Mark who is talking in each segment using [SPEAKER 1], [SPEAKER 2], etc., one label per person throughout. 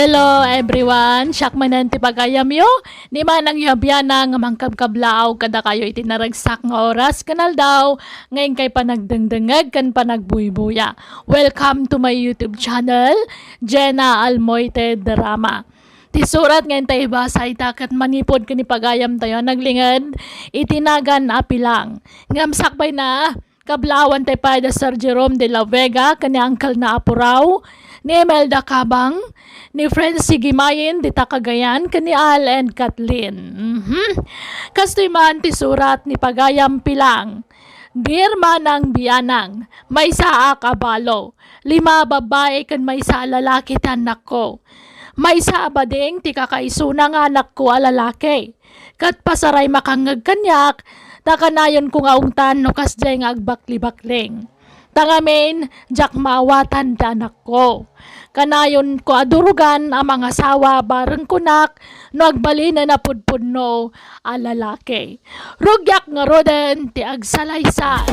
[SPEAKER 1] Hello everyone, siyak manan ti pagayam yo. Ni manang yabyan nga mangkabkablaaw kada kayo itinaragsak nga oras kanal daw. Ngayon kay panagdengdengag kan panagbuybuya. Welcome to my YouTube channel, Jenna Almoite Drama. Ti surat ngayon tayo basa itakat manipod kani pagayam tayo naglingad itinagan apilang. Ngamsakbay na kablawan tayo pa da Sir Jerome de la Vega kani angkal na apuraw. Ni Imelda Cabang, ni Francie Gimayin, di Takagayan, kani Al and Kathleen. Kastoy man ti surat ni Pagayam Pilang. Birma ng biyanang, may saa kabalo, 5 babae kan may sa lalaki tanak ko. May sa abading ti kakaisuna nga anak ko alalaki. Kat pasaray makangag kanyak, takanayon kong aungtan no kasjay nga agbakli-bakling. Tangamin, jak mawatan danak ko. Kanayon ko adurugan ang mga sawa bareng kunak no agbali na napudpudno alalaki. Rugyak nga roden ti agsalaysa.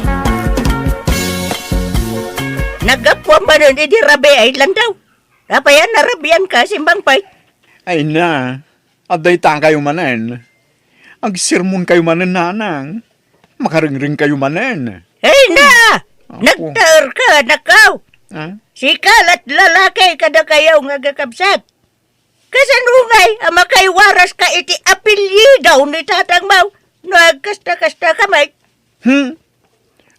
[SPEAKER 2] Nagapwa ba nun di rabi ay lang daw? Kapayan narabian ka simbang pay.
[SPEAKER 3] Ay na, aday ta kayo manen. Agsirmon kayo manen nanang. Makaringring kayo manen.
[SPEAKER 2] Hey na!
[SPEAKER 3] Ako.
[SPEAKER 2] Nagtaor ka, nakaw!
[SPEAKER 3] Ha?
[SPEAKER 2] Sikal at lalaki kada kayaw nga gakabsat. Kasanungay, ama kay waras ka iti apilye daw ni tatang mau. Nagkasta-kasta kamay.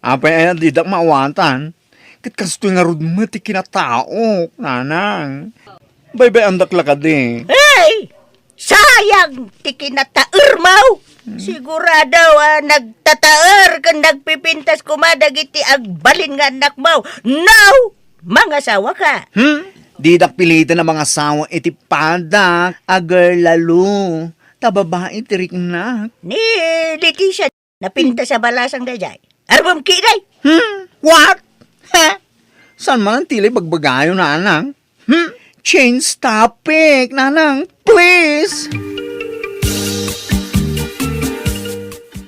[SPEAKER 3] Apay ay didak mawatan. Kit kastoy nga rod mo ti kinatao, nanang. Bay-bay andak lakadi.
[SPEAKER 2] Hey! Sayang! Ti kinataor mau! Sigurado nagtataor kan nagpipintas kumadag iti agbalin nga anak mau. Now! Mga sawa ka.
[SPEAKER 3] Didak pilitan ng mga sawa iti padak, agar lalo. Tababae tirik na.
[SPEAKER 2] Ni Leticia, napinta sa balasang dayay. Arbam kiday.
[SPEAKER 3] What? Ha? San man ang tili bagbagayo, nanang? Change topic, nanang. Please!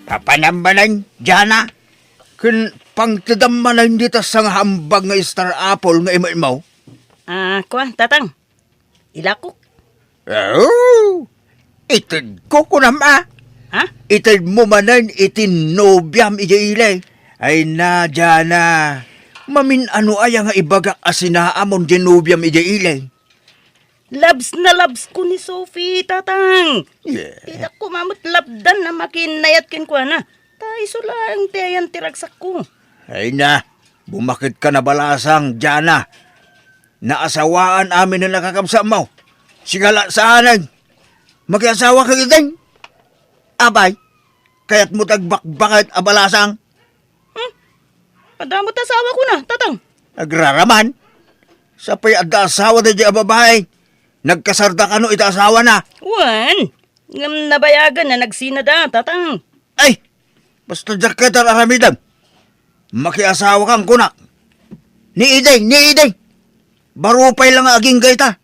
[SPEAKER 2] Papanambalan, Jana.
[SPEAKER 3] Kun pangtadamanan dito sa hambag nga star apple nga ima-imaw.
[SPEAKER 2] Kuan, tatang. Ilakok.
[SPEAKER 3] Oh! Itid ko kunama.
[SPEAKER 2] Ha?
[SPEAKER 3] Itid mo manan itinobyam ijailay. Ay na, Jana. Mamin ano ay nga ibagak asinaamon dinobyam ijailay.
[SPEAKER 2] Labs na labs ko ni Sophie, tatang.
[SPEAKER 3] Yeah.
[SPEAKER 2] Tidak ko mamut labdan na makinayat kin ko na. Tayo sulang tiyan tiragsak ko.
[SPEAKER 3] Ay na, bumakit ka na balasang, Jana. Naasawaan amin na nakakabsa mo. Sigala saanan. Mag-asawa ka giting. Abay, kaya't mo tagbakbakit abalasang.
[SPEAKER 2] Padamot asawa ko na, tatang.
[SPEAKER 3] Nagraraman. Sa pay adda asawa na di babae. Nagkasarda ka no ita asawa na.
[SPEAKER 2] Wan, ngam nabayagan na nagsinada, tatang.
[SPEAKER 3] Ay, basta jacket at aramidan. Makiasawa kang kunak. Ni Ideng. Barupay lang aging gayta.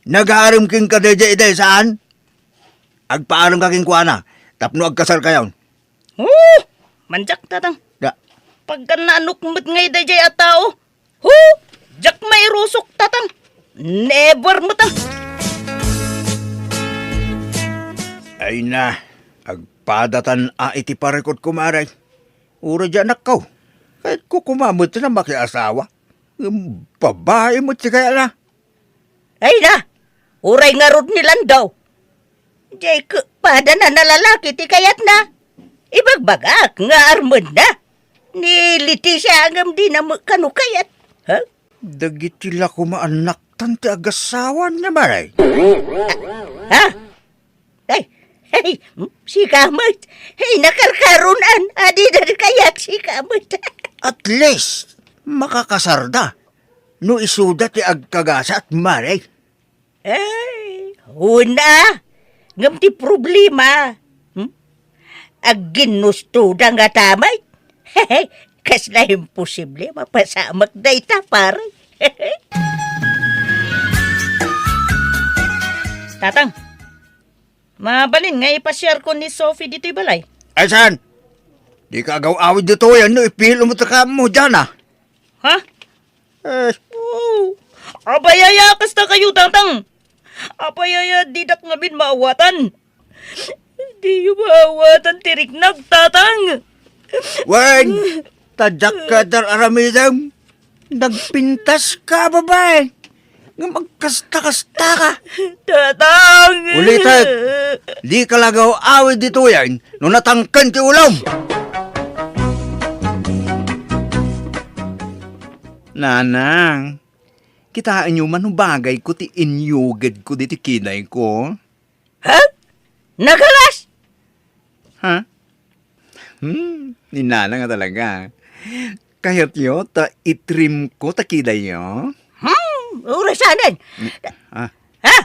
[SPEAKER 3] Nag-aarim king kadeja iday saan? Agpaaram kaking kuana. Tapno agkasar kayon.
[SPEAKER 2] Manjak, tatang.
[SPEAKER 3] Da.
[SPEAKER 2] Pagka naanukmut ngay dayjay at tao. Jak may rusok, tatang. Never mo ta.
[SPEAKER 3] Ay na, agpadatan iti parekot kumaray. Ura dyan nakaw. Kahit ko kumamot na makiasawa. Babae mo kaya na.
[SPEAKER 2] Ay na, uray nga rod nilan daw. Jay ko, pada na nalalaki ti kayat na. Ibagbagak nga armod na. Ni Leticia angam di na kanukayat. Ha?
[SPEAKER 3] Dagitila kumaanak tanti agasawan na maray.
[SPEAKER 2] Ha? Hey, si Kamot. Hey, nakarkarunan. Adi na kayat si Kamot.
[SPEAKER 3] At least, makakasarda. No isuda ti agkagasa at maray.
[SPEAKER 2] Ay, una. Ngam ti problema. Agginusto da nga tamay. Kas na imposible mapasamak da ita pare. Tatang, mabalin nga ipasyar ko ni Sophie dito'y balay.
[SPEAKER 3] Ay saan? Di ka agaw-awid dito yan no ipilo mo taka mo dyan ah.
[SPEAKER 2] Ha? Abayaya kas na kayo, tatang. Apayaya, didak nga bin maawatan. Di yung maawatan, tirik nagtatang.
[SPEAKER 3] Wen, tadyak ka dar aramidam. Nagpintas ka, babae. Nga magkasta-kasta ka.
[SPEAKER 2] Tatang!
[SPEAKER 3] Ulitin. Di ka lagaw awid dito yan, no natangkan ti ulam. Nanang, kitaan nyo man bagay ko ti inyugad ko diti kinay ko.
[SPEAKER 2] Ha? Nagalas?
[SPEAKER 3] Ha? Ni Nanang nga talaga. Kahit yo, ta itrim ko ta kiday yo.
[SPEAKER 2] Urasanan.
[SPEAKER 3] Ah,
[SPEAKER 2] Ha?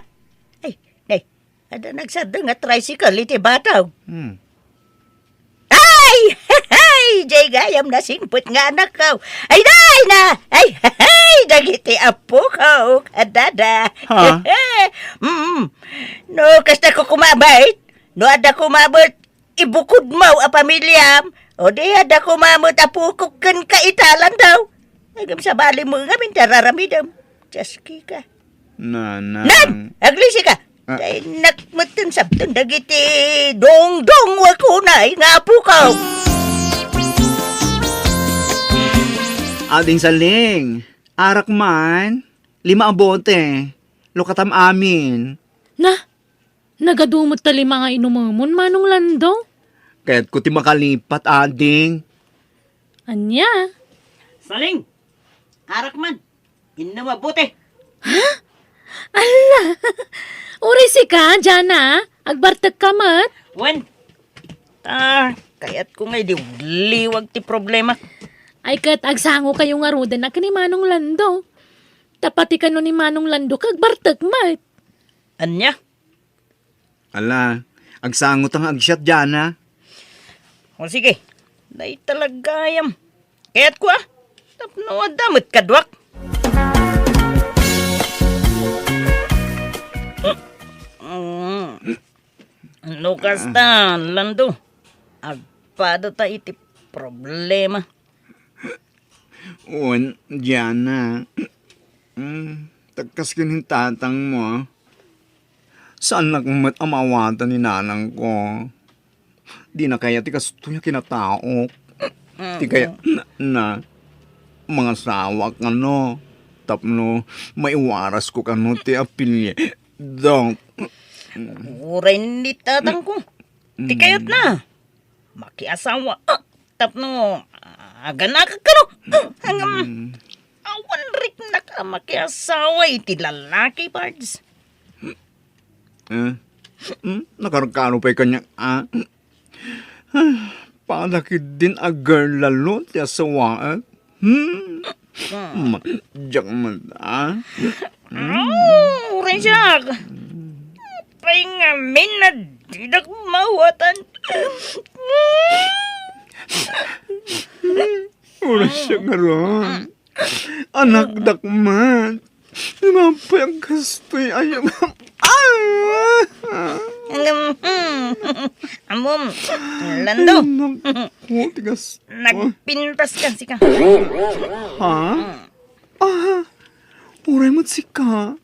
[SPEAKER 2] Ay, ada nagsada nga tricycle iti bataw.
[SPEAKER 3] hmm.
[SPEAKER 2] Ay! Ay! Jay gayam na singput nga anak ko. Ay, day na! Ay, dagiti apo ko. Kadada.
[SPEAKER 3] Ha?
[SPEAKER 2] No, kasta ko kumabait. No, ada kumabot. Ibukod mo a pamilyam. O di, ada kumamot apukok kan kaitalan daw. Agam sa bali mo nga mintararamidam. Jaski ka.
[SPEAKER 3] Nanang.
[SPEAKER 2] Nan! Aglisi ka!
[SPEAKER 3] Ah.
[SPEAKER 2] Dahil nakmatan sabtan dagiti dong-dong wakunay nga po ka.
[SPEAKER 3] Ading saling. Arak man. 5 ang bote. Lukatam amin.
[SPEAKER 1] Na, nagadumot tali mga inumamon manong lando.
[SPEAKER 3] Kaya't ko ti makalipat, ading.
[SPEAKER 1] Anya?
[SPEAKER 2] Saling! Arak man! Inamabuti!
[SPEAKER 1] Ala! Uri si ka, Jana. Agbartag ka mat.
[SPEAKER 2] Wen! Kaya't ko ngay di liwag ti problema.
[SPEAKER 1] Ay kat agsango kayo nga ruda na ni Manong Lando. Tapati ka no ni Manong Lando kagbartag mat.
[SPEAKER 2] Anya?
[SPEAKER 3] Ala, agsangot ang agsyat dyan, ha?
[SPEAKER 2] O sige, day talagayam. Kaya't ko tapno adamot kadwak. Ano kasta, Lando? Agpada ta iti problema.
[SPEAKER 3] Un, dyan, ha? Tagkas kinin tatang mo. Saan nagmat amawatan ni nanang ko? Di na kaya ti kasto niya kinataok. Ti kaya na mga sawak ano. Tapno, maiwaras ko kano ti apilye. Dong.
[SPEAKER 2] Uray ni tatang ko. Di kayat na. Makiasawa. Tapno, aganak ka no. Hanggang awan rik na ka makiasawa iti lalaki parts.
[SPEAKER 3] Nakarkano pa'y kanya, palakid din a girl lalo, ti asawaan. Madyak man,
[SPEAKER 2] Uray siya. Pahingamin na didak mawatan.
[SPEAKER 3] Ura siya nga ron. Anak dakman. Namapay ang kastoy ayam.
[SPEAKER 2] Amom, Lando,
[SPEAKER 3] Naku, tigas.
[SPEAKER 2] nagpintas ka si ka.
[SPEAKER 3] Ha? Uray mo't si ka.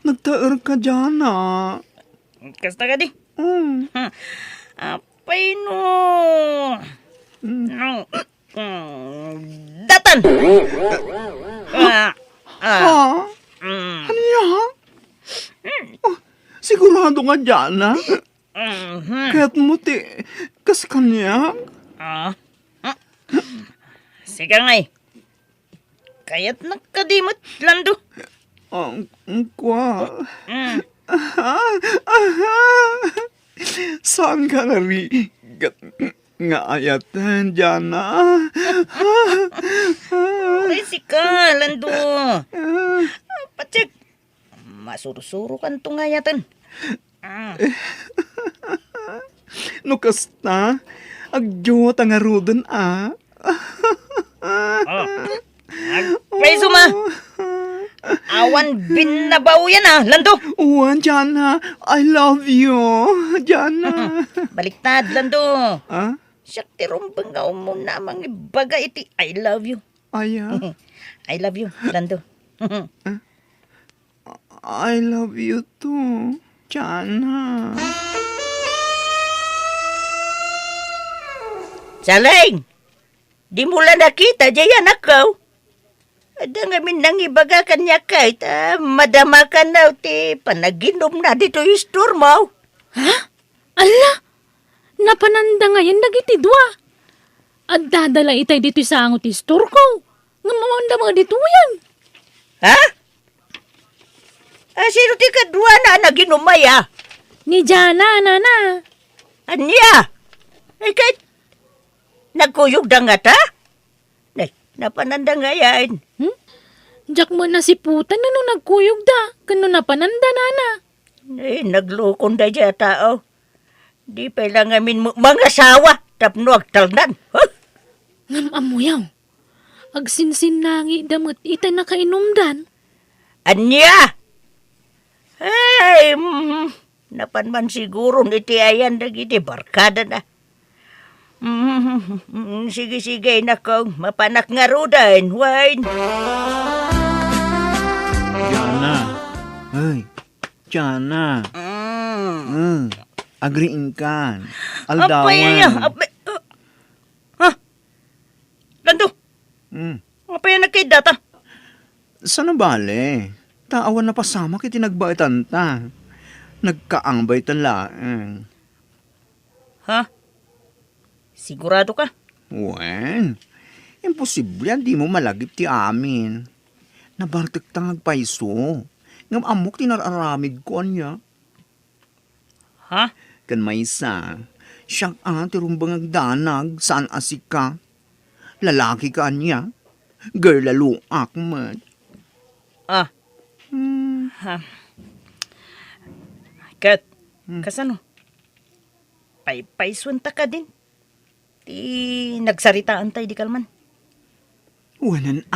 [SPEAKER 3] Nagtaer ka dyan,
[SPEAKER 2] Kasta ka di. Apay no. No. Datan!
[SPEAKER 3] Ano yan? Sigurado nga dyan, Kaya't mo ti, kas kanya.
[SPEAKER 2] Sige ngay. Kaya't nakadimot, Lando.
[SPEAKER 3] Ang kwa. Saan ka narigat nga ayatan dyan,
[SPEAKER 2] Ay, sika, Lando. Patsik. Masuro-suro kan tungayatan.
[SPEAKER 3] No kasta, agyo tangarudan,
[SPEAKER 2] Agpay suma. Awan binabaw yan, Lando.
[SPEAKER 3] Uwan, Jana, I love you, Jana.
[SPEAKER 2] Baliktad, Lando.
[SPEAKER 3] Ha?
[SPEAKER 2] Siyak ti rumbang mo namang ibaga iti I love you.
[SPEAKER 3] Aya.
[SPEAKER 2] I love you, Lando.
[SPEAKER 3] I love you too, Jana.
[SPEAKER 2] Saling! Di mo lang nakita, Jayan ako. Ada ngamin nang ibaga kanya kahit madama ka na ti panaginom na dito yung store mo.
[SPEAKER 1] Ala! Napananda ngayon nagitidwa. At dadala itay dito sa angot store ko. Nga mamanda mga dito yan.
[SPEAKER 2] Ha? Sino ti kadwa na naginumaya?
[SPEAKER 1] Ni Jana, nana.
[SPEAKER 2] Anya? Kahit nagkuyog da nga ta? Napananda nga yan.
[SPEAKER 1] Jack mo na si putan na nung nagkuyog da. Kano napananda, nana.
[SPEAKER 2] Naglukon da dya tao. Di pa lang amin mga sawa. Tapno agtalnan. Huh?
[SPEAKER 1] Ngam amuyaw. Agsinsin nangi damot itay nakainumdan.
[SPEAKER 2] Anya? Ay, napanman siguro niti ayan dagiti barkada na. Sige, nako, mapanak nga rudan, wine.
[SPEAKER 3] Jana. Ay, Jana. Agriin ka. Aldawan.
[SPEAKER 2] Apay, ha? Lando, apay na kay data.
[SPEAKER 3] Sana bale? Taawan na pasama kiti nagbaitan ta. Nagkaangbay tala.
[SPEAKER 2] Ha? Sigurado ka?
[SPEAKER 3] Wen, imposible yan, di mo malagip ti amin. Nabartik tangag paiso. Ngam amok tinararamid ko anya.
[SPEAKER 2] Ha?
[SPEAKER 3] Kan maysa, siyang ti rumbang agdanag, saan asika. Lalaki ka anya. Girl laluak man.
[SPEAKER 2] Ha? Kat, kasano? Paisunta ka din. Ti nagsaritaan tayo di kalman.
[SPEAKER 3] Wanan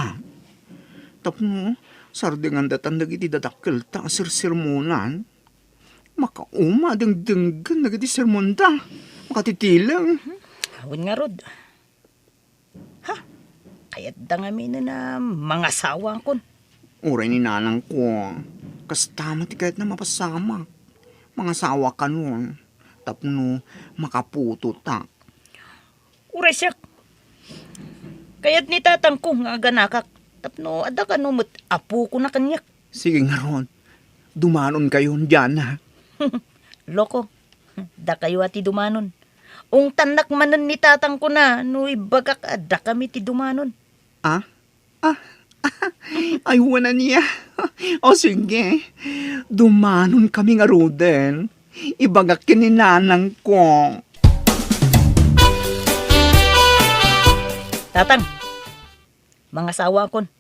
[SPEAKER 3] Tapno, sardingan datan dagiti dadakkel ta sirmonan. Makauma denggan dagiti sermon ta. Makatitilang.
[SPEAKER 2] Hawin nga rod. Ha? Kaya't da nga na mga sawa kon.
[SPEAKER 3] Uray ni nanang ko. Kastama ti kahit na mapasama. Mga sawa ka nun. Tapno, makaputo ta.
[SPEAKER 2] Uray siya. Kaya't ni tatang ko nga ganakak. Tapno, ada ka no apo ko na kanyak.
[SPEAKER 3] Sige nga ron. Dumanon kayo dyan ha.
[SPEAKER 2] Loko. Da kayo ati dumanon. Ung tanak manan ni tatang ko na. No ibagak ada kami ti dumanon.
[SPEAKER 3] Ay, wala niya. O sige. Dumanon kami nga roden. Ibagak kininanang ko.
[SPEAKER 2] Tatang, mga sawa kon.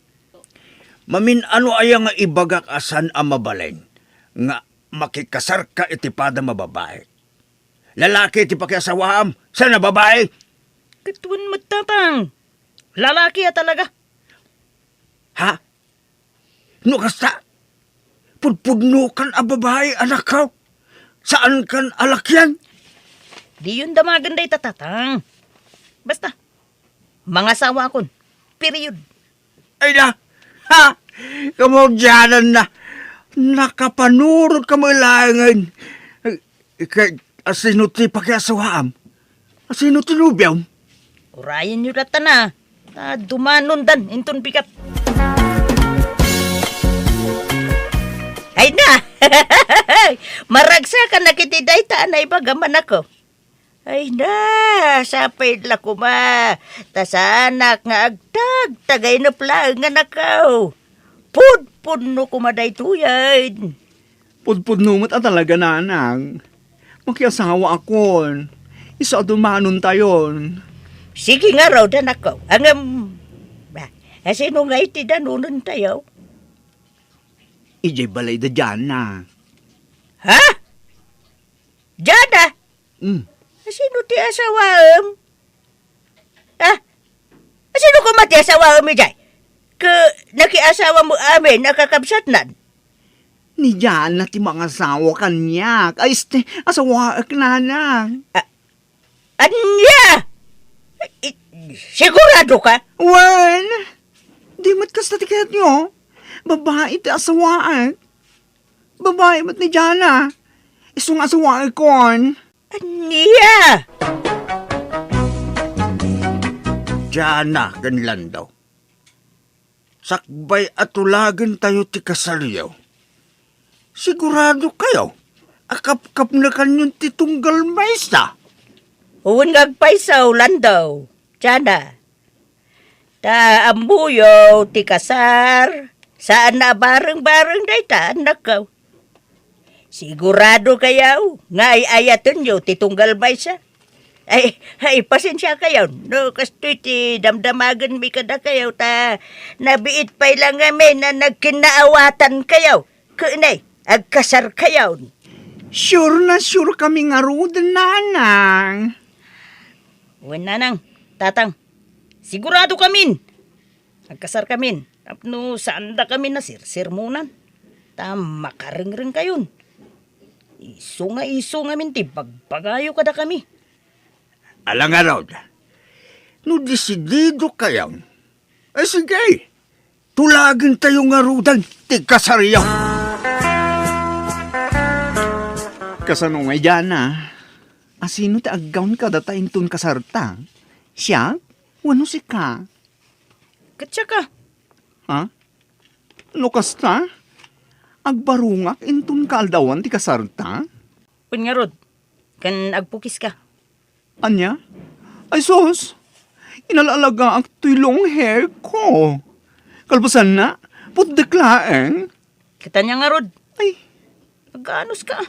[SPEAKER 3] Mamin ano aya nga ibagak asan ang mabaleng nga makikasar ka iti pada mababae. Lalaki iti pakiasawaam sa nababae.
[SPEAKER 2] Katuan mo tatang. Lalaki ya talaga.
[SPEAKER 3] Ha? No kasta? Pudpudno kan a babae anak ka? Saan kan alakyan?
[SPEAKER 2] Di yun damagan day tatatang. Basta, mga sawa kon. Period.
[SPEAKER 3] Ay na! Ha! Kamagyanan na! Nakapanurot ka mailangan. Kay asino ti pakiasawaam? Asino ti nubyam?
[SPEAKER 2] Urayan nyo rata na. Dumanon dan, inton pikat. Ay na! Maragsa ka na kitiday taan na ibagaman ako. Ay na, sapay la ko ma. Tasanak nga agtag, tagay na plang nga nakaw. Pud no kumaday tuyan.
[SPEAKER 3] Pudpudno mo't talaga nanang. Makiasawa akon. Isa dumanon tayon.
[SPEAKER 2] Sige nga raw dan ako. Sino nga iti danunan tayo?
[SPEAKER 3] Ijay balay da dyan na.
[SPEAKER 2] Ha? Jada? Sino ti asawaam? Sino ko mati asawaam ijay? Nakiasawa mo amin, nakakabsat nan.
[SPEAKER 3] Ni dyan na ti mga asawa kanyak. Ay, asawa ak nanang.
[SPEAKER 2] Anya? Sigurado ka?
[SPEAKER 3] Wan! Di mat kasta ti kayat nyo. Babae ti asawaan.
[SPEAKER 4] Babae ba't ni Jana? Isong asawa ikon.
[SPEAKER 2] Aniya!
[SPEAKER 3] Jana, ganlan daw. Sakbay at tulagan tayo ti kasaryaw. Sigurado kayo, akap-kap na kanyang titunggal maysa.
[SPEAKER 2] Huwag ngagpaisaw landaw. Tiyana. Ta ambuyo ti kasar. Saan na bareng-bareng day ta anak ka. Sigurado kayaw nga ay ayaton nyo titunggal may siya. Ay, pasensya kayaw. No, kastoy ti damdamagan mi kada kayaw ta nabiit pa'y lang kami na nagkinaawatan kayaw. Kunay, agkasar kayaw.
[SPEAKER 4] Sure na sure kami nga rudan, nanang.
[SPEAKER 2] Uwan nanang, tatang, sigurado kamin. Agkasar kamin. Tapno saan da kami na sirmunan. Ta makarengreng kayon. Iso nga min ti bagpagayo kada kami.
[SPEAKER 3] Alang nga raw, no desidido kayo, ay sige, tulagin tayo nga rudan, ti kasaryaw.
[SPEAKER 4] Kasano nga Jana? Asino ti aggawn ka datain tun kasarta? Siya? Wano si ka?
[SPEAKER 2] Katsa ka.
[SPEAKER 4] Ha? Lukas ta? Agbarungak intun kaaldawan ti kasarta?
[SPEAKER 2] Pun nga rod, kan agpukis ka.
[SPEAKER 4] Anya? Ay sos, inalalaga ang tulong hair ko. Kalpasan na, putdeklaeng.
[SPEAKER 2] Kita niya nga rod,
[SPEAKER 4] Ay,
[SPEAKER 2] nag-anos ka.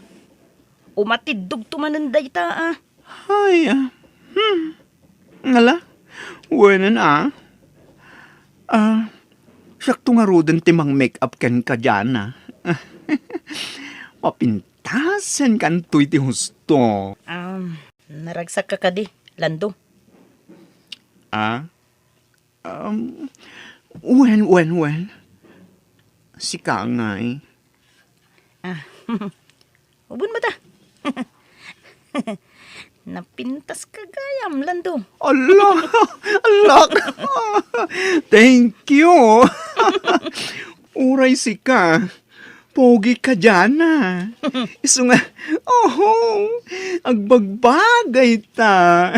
[SPEAKER 2] Umatidog tumananday ta ah.
[SPEAKER 4] ay, ngala, wena na. Siyak nga roden timang make-up ken ka dyan Mapintasan kan tuy ti husto.
[SPEAKER 2] Naragsak ka kadi, Lando.
[SPEAKER 4] When. Si Kangay.
[SPEAKER 2] Ubun ba ta? Napintas ka gayam, Lando.
[SPEAKER 4] Allah. Thank you. Uray si ka. Pogi ka dyan Iso nga, agbagbagay ta.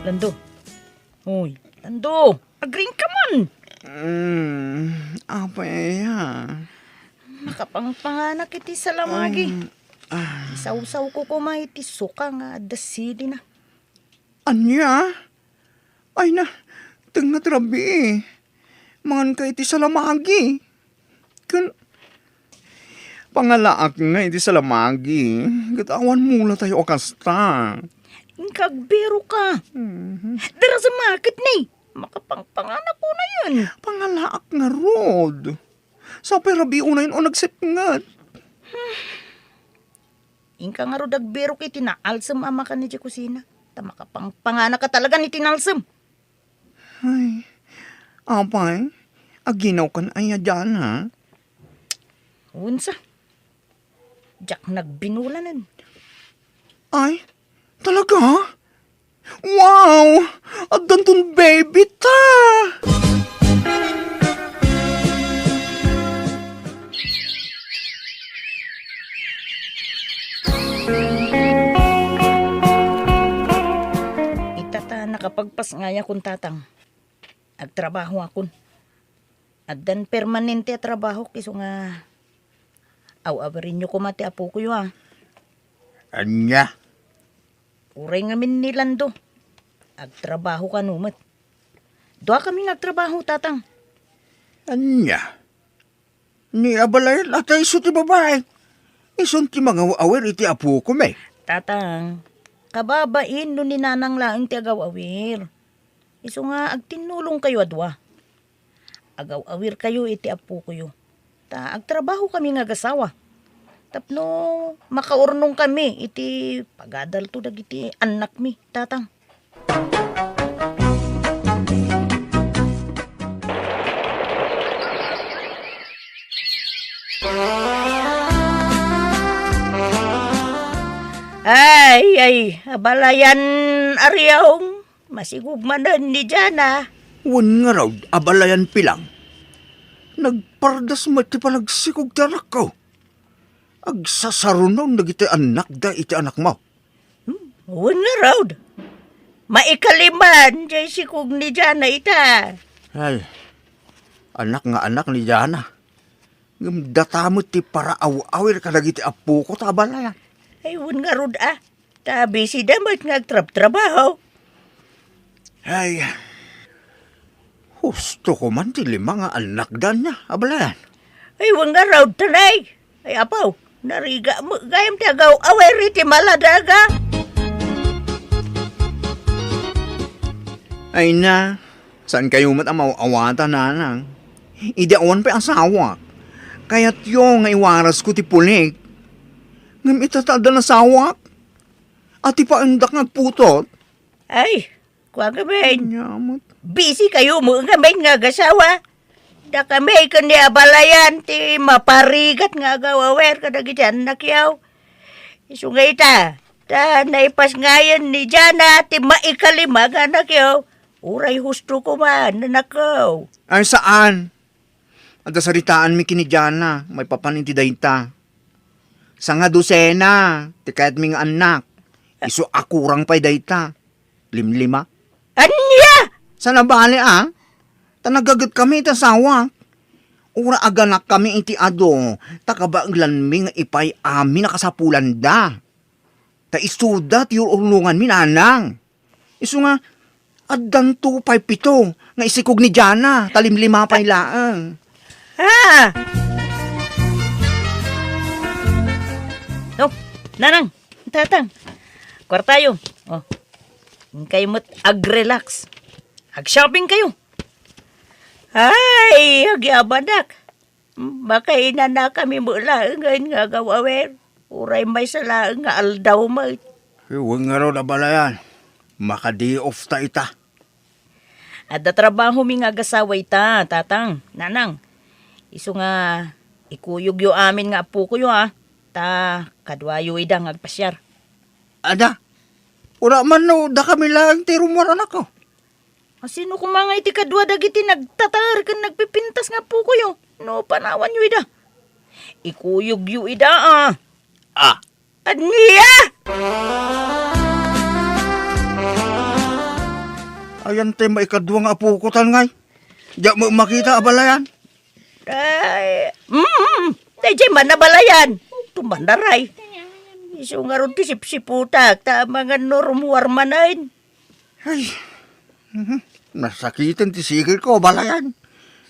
[SPEAKER 2] Lando. Uy, Lando. Agring ka man.
[SPEAKER 4] Apa ya?
[SPEAKER 2] Makapangpanganak iti salamagi. Isaw-saw ko kumay iti suka nga dasili na.
[SPEAKER 4] Anya? Ay na, teng na trabi Mangan ka iti salamagi. Pangalaak nga iti salamagi. Gatawan mula tayo okasta.
[SPEAKER 2] Inkagbiro ka. Dara sa market ni. Makapangpanganak ko na yun.
[SPEAKER 4] Pangalaak nga rod. Sa perabi unayin o nagsipngat.
[SPEAKER 2] Inka nga ro dagbiro kay tinaalsam ama ka ni di kusina. Ta makapangpanganak ka talaga ni tinalsam.
[SPEAKER 4] Ay, apay, aginaw ka na aya dyan
[SPEAKER 2] Unsa? Jack nagbinulanan.
[SPEAKER 4] Ay, talaga? Wow! At dantun baby ta!
[SPEAKER 2] Itata nakapagpas ngaya kun tatang. Agtrabaho akon. Addan permanente trabaho kiso nga aw-awarin nyo kumati apo ko yun
[SPEAKER 3] Anya,
[SPEAKER 2] Uray nga min ni Lando. Agtrabaho ka numat. Doa kami nagtrabaho, tatang.
[SPEAKER 3] anya. Ni abalay latay iso ti babae. Ison ti mga awir iti apo ko may.
[SPEAKER 2] Tatang, kababain no ni nanang laing ti agaw-awir. Iso nga agtinulong kayo adwa. Agaw-awir kayo iti apo ko. Ta agtrabaho kami nga gasawa. Tapno makaurnong kami iti pagadal to dagiti anak mi, tatang. Jay, abalayan aryong masigugmanan ni Jana.
[SPEAKER 3] Wan nga raw, abalayan pilang. Nagpardas mo iti palagsikog tanak ko. Agsasarunaw nagiti anak da iti anak mo.
[SPEAKER 2] Uwan nga raw. Maikaliman, Jay, sikog ni Jana ita.
[SPEAKER 3] Ay, anak nga anak ni Jana. Ngam datamot ti para awir ka nagiti apo ko ta abalayan.
[SPEAKER 2] Ay, uwan nga raw Tabi si damat ngagtrab-trabaho.
[SPEAKER 3] Ay, husto ko man ti lima nga anak da niya abalayan.
[SPEAKER 2] Ay, uwan nga raw tanay. Ay, apaw, nariga mo, gayam tagaw away riti maladaga.
[SPEAKER 4] Ay na, saan kayo mat ang mauawata nanang? Ideawan pa ang asawa. Kaya't yung nga iwaras ko ti pulik. Ngam itatada na sawak. At ipaandak nga putot.
[SPEAKER 2] Ay, kuha gamin.
[SPEAKER 4] Nyamot.
[SPEAKER 2] Busy kayo mo gamin nga gasawa. Da kami kan ni abalayan ti maparigat nga gawawer kada gityan nakyaw. Isungay ta. Ta naipas ngayon ni Jana ti maikalima nga nakyaw. Uray husto ko man nanakaw.
[SPEAKER 4] Ay saan? At saritaan mi kinidyan may papaninti dayta. Sa nga dosena, ti kahit mi nga anak. Iso akurang pa'y dayta. Limlima.
[SPEAKER 2] Anya!
[SPEAKER 4] Sa nabali tanagagat kami ita sawa. Ura aganak kami iti ado. Takabaglan mi nga ipay amin nakasapulan da. Ta isuda ti urulungan mi nanang. Iso nga, addan 257 nga isikog ni Jana. Talimlima pa'y laang.
[SPEAKER 2] Ha! Oh, nanang, tatang. Kwartayo. Oh. Kayo mo't ag-relax. Ag-shopping kayo. Ay, agyabadak. Baka ina na kami mula ngayon nga gawawer. Uray may sala nga aldaw mo.
[SPEAKER 3] Huwag nga raw abalayan. Makadi off ta ita.
[SPEAKER 2] At trabaho mi nga gasaway ta, tatang, nanang. Iso nga, ikuyog yo amin nga apo ko yo Ta, kadwayo idang agpasyar.
[SPEAKER 3] Ada, ura man no, da kami lang ti rumuran ako.
[SPEAKER 2] Sino kung mga iti kadwa dagiti nagtatar kan nagpipintas nga po kuyo. No, panawan yu ida. Ikuyog yu ida
[SPEAKER 3] Ah,
[SPEAKER 2] Anya!
[SPEAKER 3] ayan te maikadwa nga apo ko ngay. Diya mo makita abalayan.
[SPEAKER 2] Ay, Dajay man nabalayan. Tumandaray. Iso nga ron ti sipsiputak. Ta mga normuar manayin.
[SPEAKER 3] Ay, nasakitan ti sigil ko abalayan.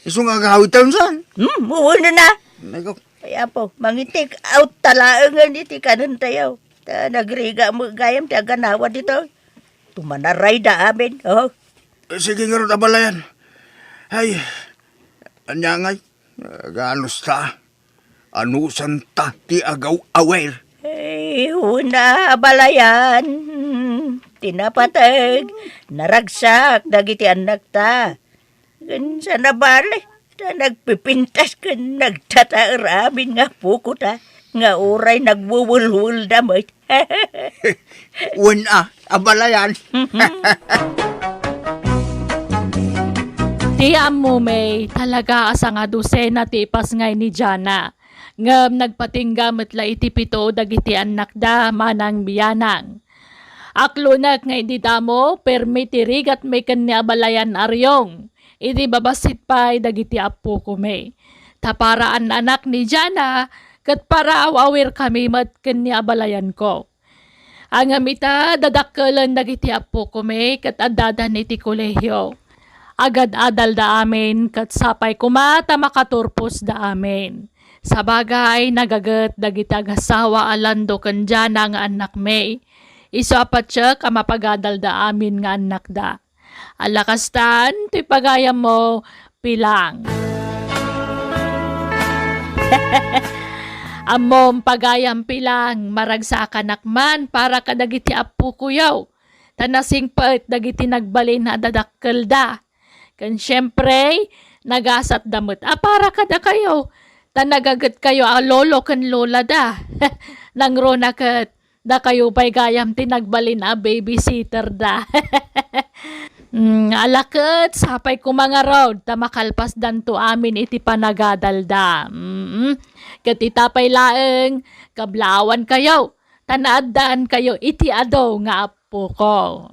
[SPEAKER 3] Iso nga gawitan san.
[SPEAKER 2] Muna na.
[SPEAKER 3] Nagok.
[SPEAKER 2] Kaya po, mangitik out talaangan iti kanan tayo. Ta nagriga mo gayam ti aganawa dito. Tumanaray da amin. Oh.
[SPEAKER 3] Sige nga ron abalayan. Ay, anya ngay. Ganos ta. Anusan ta ti agaw awer.
[SPEAKER 2] Ay, una balayan. Tinapatag. Naragsak. Dagiti anak ta. Gan sa nabali. Ta nagpipintas ka. Nagtataar amin nga puko ta. Nga oray nagwuwulwul damay.
[SPEAKER 3] Una, abalayan.
[SPEAKER 1] Tiyam mo may talaga asa nga dosena ti ipas ngay ni Jana. Ngam nagpatinggamit la iti pito dagiti anak da manang biyanang. Aklunak nga hindi damo permiti rigat may kanya balayan aryong. Iti babasit pa'y dagiti apo ko may. Taparaan anak ni Jana kat para awawir kami mat kanya balayan ko. Ang amita dadakkelan dagiti apo ko may kat adadan iti kolehyo. Agad adal da amin kat sapay kumata makaturpos da amin. Sa bagay nagagat dagiti agasawa alando ken Jana nga anak may. Iso apat siya kamapagadal da amin nga anak da. Alakastan ti pagayam mo pilang. Amom pagayam pilang maragsakan akman para kadagiti apo kuyaw. Tanasing paet dagiti nagbalin na dadakkel da. Kan syempre, nagasat damot. Para kada kayo. Tanagagat kayo lolo kan lola da. Nangro na kat Da kayo pa'y gayam tinagbalin a babysitter da. Alakot, sapay ko mga road, ta makalpas danto amin iti panagadalda. Katitapay laeng, kablawan kayo, tanaadaan kayo iti ado nga apo ko.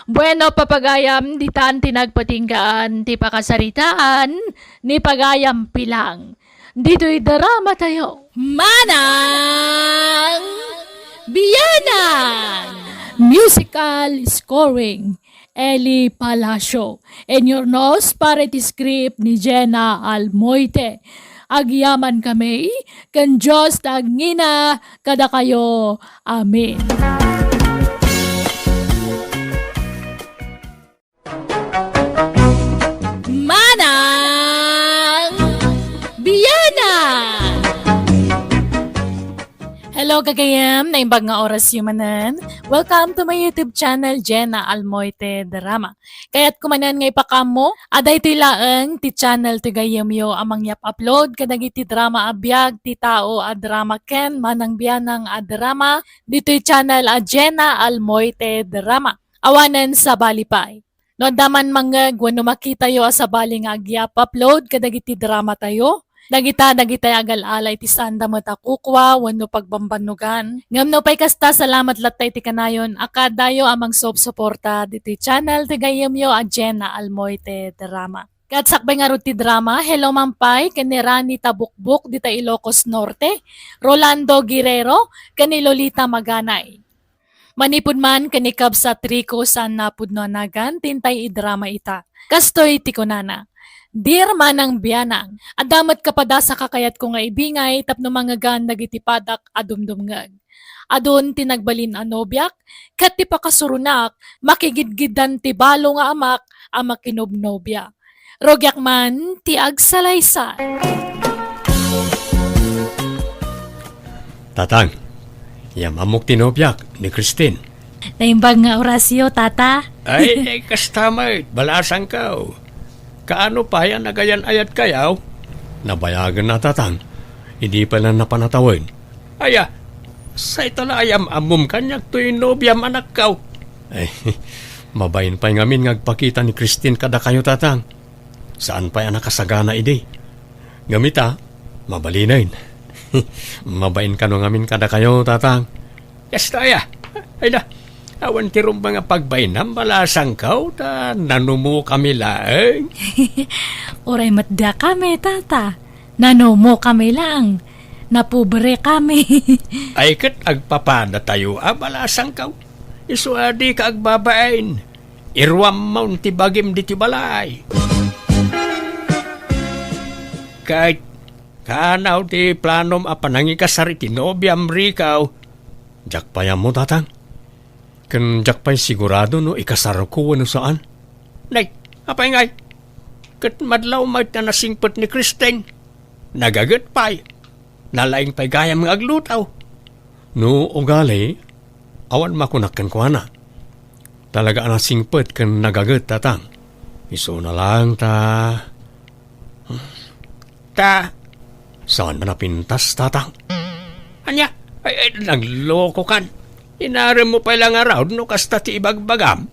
[SPEAKER 1] Bueno, papagayam, di taan tinagpatinggaan, ti pakasaritaan, ni pagayam pilang. Dito'y darama tayo. Manang Biyanan! Musical scoring, Eli Palacio. And your nose para iti script ni Jenna Almoite. Agyaman kami, kan Diyos tagngina, kada kayo. Amen. Manang Biyanan! Hello kagayam, naimbag nga oras yumanan. Welcome to my YouTube channel, Jenna Almoite Drama. Kaya't kumanan ngay pakamo, aday ti laeng ti channel ti gayam yo amang yap upload kadag iti drama abiyag ti tao a drama ken manang biyanang a drama dito'y channel a Jenna Almoite Drama. Awanan sa balipay. No daman mangag wano makita yo sa bali nga agyap upload kadag iti drama tayo. Dagita agal-alay ti sanda mo takukwa, wano pagbambanugan. Ngam no pa'y kasta, salamat latay ti kanayon. Akadayo amang suporta dito channel ti gayam yo a Jenna Almoite Drama. Katsakbay nga ti drama, hello mampay, kani Rani Tabukbuk dita Ilocos Norte, Rolando Guerrero, kani Lolita Maganay. Manipod man kani Kab sa Trico san napudno nagan, tintay idrama ita. Kastoy ti kunana. Dear manang biyanang, adamat kapada sa kakayat ko nga ibingay tapno mga gan nagitipadak adumdumngag. Adon tinagbalin anobyak, kat ti pakasurunak, makigidgidan ti balo nga amak, amak kinobnobya. Rogyak man ti agsalaysa.
[SPEAKER 5] Tatang, yam amok tinobyak ni Christine.
[SPEAKER 1] Naimbag nga orasyo, tata.
[SPEAKER 5] Ay, kastamay, balasang ka. Kaano pa yan nagayan ayat kayaw? Nabayagan na tatang, hindi pa lang napanatawin. Aya, sa itala ayam amum kanyak to'y nobyam anak kaw. Ay, mabayin pa'y ngamin ngagpakita ni Christine kada kayo tatang. Saan pa yan nakasagana idi? Gamita, mabalinain. Mabayin ka no ngamin kada kayo tatang. Yes, taya. Ay na. Awan tirong mga pagbainam, balasang kaw, ta nanumo kami lang.
[SPEAKER 1] Oray matda kami, tata. Nanomo kami lang. Napubre kami.
[SPEAKER 5] Ay kat agpapada tayo, balasang kaw. Isuadi ka agbabain. Irwam maun ti bagim di ti balay. Kahit kanaw ti planom apanangi kasari ti nobyam rikaw. Jak payam mo tatang. Kan jak pa'y sigurado no ikasaro ko ano saan? Nay, apay ngay. Kat madlaw may nasingpot ni Christine. Nagagat pa'y. Nalaing pa'y gayam ng aglutaw. No, ugali, awan makunakan ko na. Talaga nasingpot kan nagagat tatang. Iso na lang saan ba napintas tatang? Anya, ay nagloko kan. Inaram mo pa lang araw no kasta ti ibagbagam.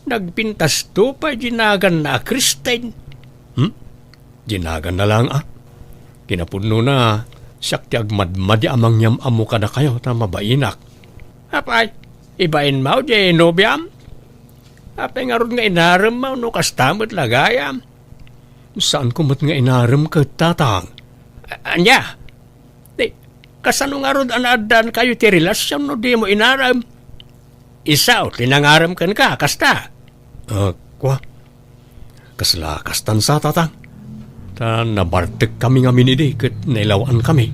[SPEAKER 5] Nagpintas to pa ginagan na Christine. Ginagan na lang Kinapudno na siyak ti agmadmadi amang yam amo ka na kayo ta mabainak. Apay, ibain mo di nobyam? Apay nga ron nga inaram mo no kasta mo't lagayam. Saan ko mo't nga inaram ka tatang? Anya? Kasano nga ron anaadan kayo ti relasyon no di mo inaram? Isaw, tinangaram kan ka, kasta. Kwa? Kasla kastan sa tatang. Ta nabartek kami nga minidi kat nailawan kami.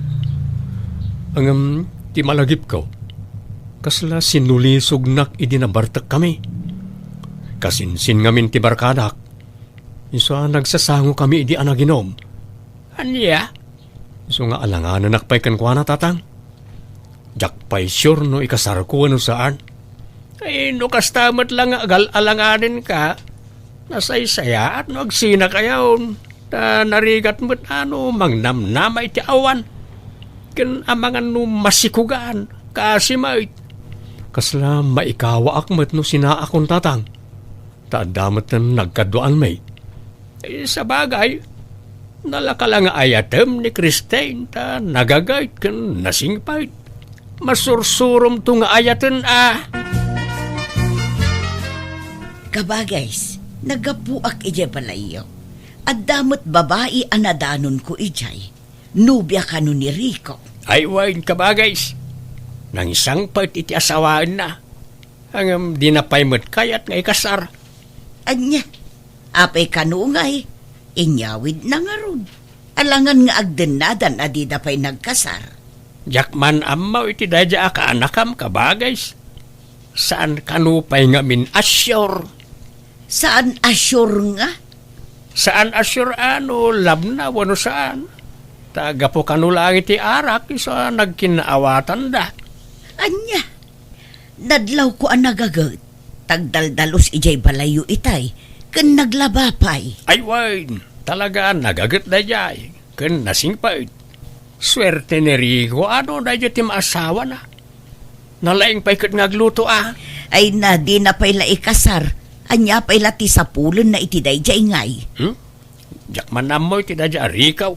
[SPEAKER 5] Ang ti malagip ko. Kasla sinulisog nak idi nabartek kami. Kasinsin ngamin ti barkadak. Isa nagsasango kami idi anaginom. Anya? So nga alanganan nakpay kan kwa na tatang. Jakpay sure no ikasar ko ano saan. Ay no kastamat lang alanganin ka. Nasaysaya at no agsina kayaon. Ta narigat mo't mangnamnama iti awan. Ken amangan no masikugaan. makasi mait. Kasla maikawa akmat no sina akong tatang. Taadamat na nagkaduan may. Sa bagay, nalakalang ayatem ni Christine ta nagagayt kan nasingpait. Masursurom to nga ayaten
[SPEAKER 2] Kabagays, nagapuak ije balayo. At damot babae anadanon ko ijay. Nubya ka nun ni Rico.
[SPEAKER 5] Ay wain kabagays. Nang isang part iti asawaan na. Ang dinapaymat kayat nga ikasar.
[SPEAKER 2] Anya, apay kanungay, inyawid na nga ron. Alangan nga agdenadan adida pa'y nagkasar.
[SPEAKER 5] Jakman amaw iti dadya ka anakam kabagays. Saan kanupay nga min asyur?
[SPEAKER 2] Saan asyur nga?
[SPEAKER 5] Saan asyur ano labna wano saan? Taga po kanulang iti arak isa nagkinaawatan da.
[SPEAKER 2] Anya, nadlaw ko ang nagagat. Tagdaldalos ijay balayo itay, kan naglabapay.
[SPEAKER 5] Ay wain, talaga nagagat da jay. Kan nasingpait. Swerte ni Rico, ano da jay tim asawa na? Nalaing pa'y kat ngagluto
[SPEAKER 2] Ay na di na pa'y laikasar. Anya pa'y lati sa pulon na itiday jay ngay.
[SPEAKER 5] Jakman amoy ti da jay Rico.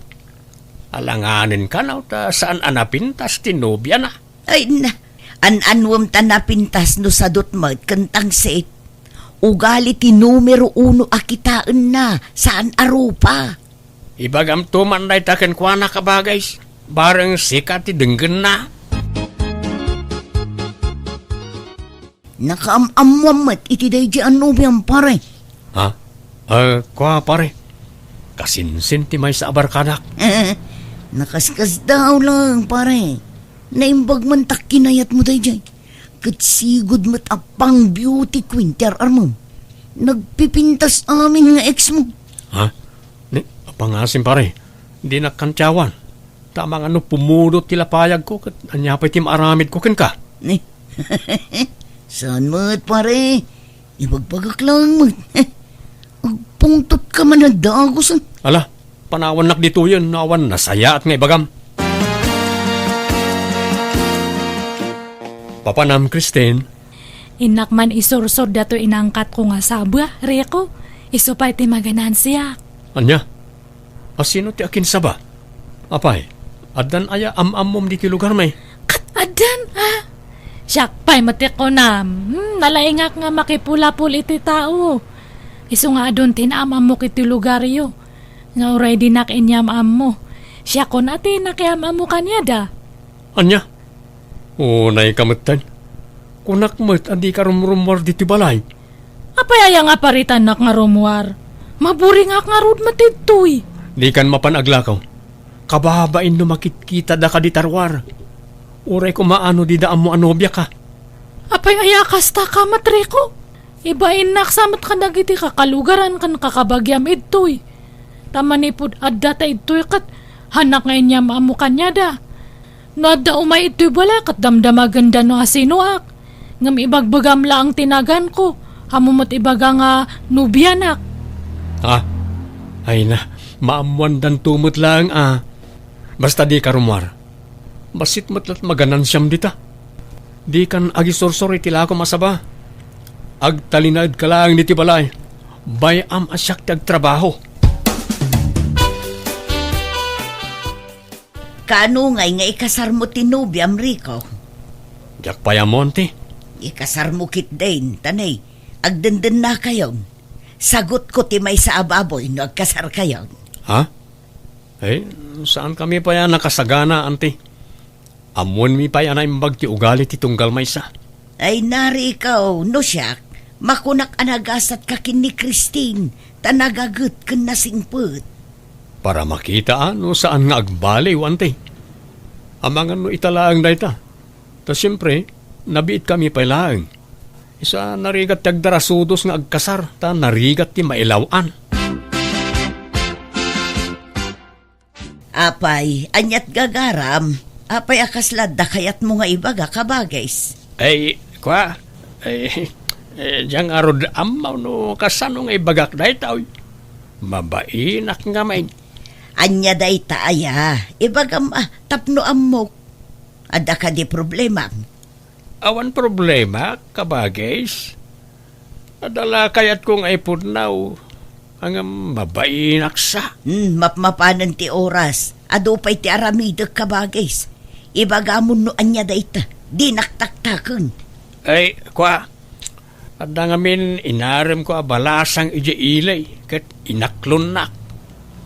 [SPEAKER 5] Alanganin ka na ta saan anapintas tinubya na.
[SPEAKER 2] Ay na, an-anwam tanapintas no sadot mat kantang set. Ugali ti numero 1 akitaan na, saan arupa?
[SPEAKER 5] Ibagam tuman na itakin kwa na kabagays. Barang sikat ti denggen na.
[SPEAKER 2] Nakaamamwamat iti day di anubiyang pare.
[SPEAKER 5] Ha? Kwa pare. Kasinsin ti may sa abarkanak.
[SPEAKER 2] Nakaskas daw lang pare. Naimbag man tak kinayat mo day jay. Katsigod mat apang beauty queen ter armam. Nagpipintas amin nga ex mo.
[SPEAKER 5] Ha? Ni, pangasim pare. Di nakantyawan. Tamang ano pumulot tila payag ko kat anyapay ti maaramid ko ken ka.
[SPEAKER 2] Eh, saan mat pare? Ibagbagak lang mat. Agpungtot ka man na dagos.
[SPEAKER 5] Ala, panawan nak dito yun. Nawan nasaya at nga ibagam. Papanam, Christine.
[SPEAKER 1] Inak man isursod dato inangkat ko nga sabwa, Rico. Iso pa iti maganan siya.
[SPEAKER 5] Anya? Asino ti akin saba? Apay, adan aya am-amom di ti lugar may.
[SPEAKER 1] Adan, Siyak pa'y matik ko na. Nalaingak nga makipula-pul iti tao. Iso nga adon tinamam mo kiti lugar yo. Nga uray di nakinyam-am mo. Siya ko natin nakiamam mo kanya da.
[SPEAKER 5] Anya? Unay kamutan. Kunak mo't adi ka rumrumwar di ti balay.
[SPEAKER 1] Apay aya nga paritan nak nga rumwar. Maburi nga nga rod matitoy.
[SPEAKER 5] Di kan mapanaglakaw. Kababain no makitkita da ka di tarwar. Uray ko maano di daan mo anobya ka.
[SPEAKER 1] Apay aya kasta ka matriko. Ibain naksamat ka dagiti kakalugaran kan kakabagyam itoy. Tamanipod adda ta itoy kat hanak ngayon niya maamu kanya da. No adda umay itoy bala kat damdamaganda no asinuak. Ngam ibagbagam lang tinagan ko. Hamumot ibaga nga nubianak.
[SPEAKER 5] Ha? Ay na, maamuan dan tumot lang Basta di ka rumwar. Basit matlat maganan siyam dita. Di kan agisorsor itila ko masaba. Agtalinad ka lang niti balay. Bayam asyak ti agtrabaho.
[SPEAKER 2] Kano ngay nga ikasar mo tinubyam, Rico?
[SPEAKER 5] Jak payamonte.
[SPEAKER 2] Ikasar mo kit din, tanay. Agdenden na kayo. Sagot ko ti may sa ababoy no agkasar kayo.
[SPEAKER 5] Ha? Eh, saan kami pa yan nakasagana, ante? Amon mi pa yan ay mbag ti ugali ti tunggal may sa.
[SPEAKER 2] Ay nari ikaw, no siyak. Makunak anagasat kakin ni Christine. Tanagagut kan nasingput.
[SPEAKER 5] Para makita ano saan nga agbaliw, ante. Amangan no italaang da ita. Ta siyempre, nabiit kami pa ilaang. Isa narigat tagdarasudos nga agkasar, ta narigat ti mailawan.
[SPEAKER 2] Apay, anyat gagaram. Apay akaslad da kayat mo nga ibaga kabagays.
[SPEAKER 5] Ay, kwa, diyang arod amaw no kasano nga ibagak da itaw. Mabainak nga may.
[SPEAKER 2] Anya day taaya. Ibagam tapno amok. Ada ka di problema.
[SPEAKER 5] Awan problema, kabagays. Adala kayat kong ipudnaw. Ang mabainak sa.
[SPEAKER 2] Mapmapanan ti oras. Ado pa'y ti aramideg kabagis. Ibagamon no anya dayta. Di naktaktakon.
[SPEAKER 5] Ay, kwa. Adda ngamin inarem ko abalasang ije ilay. Kat inaklon nak.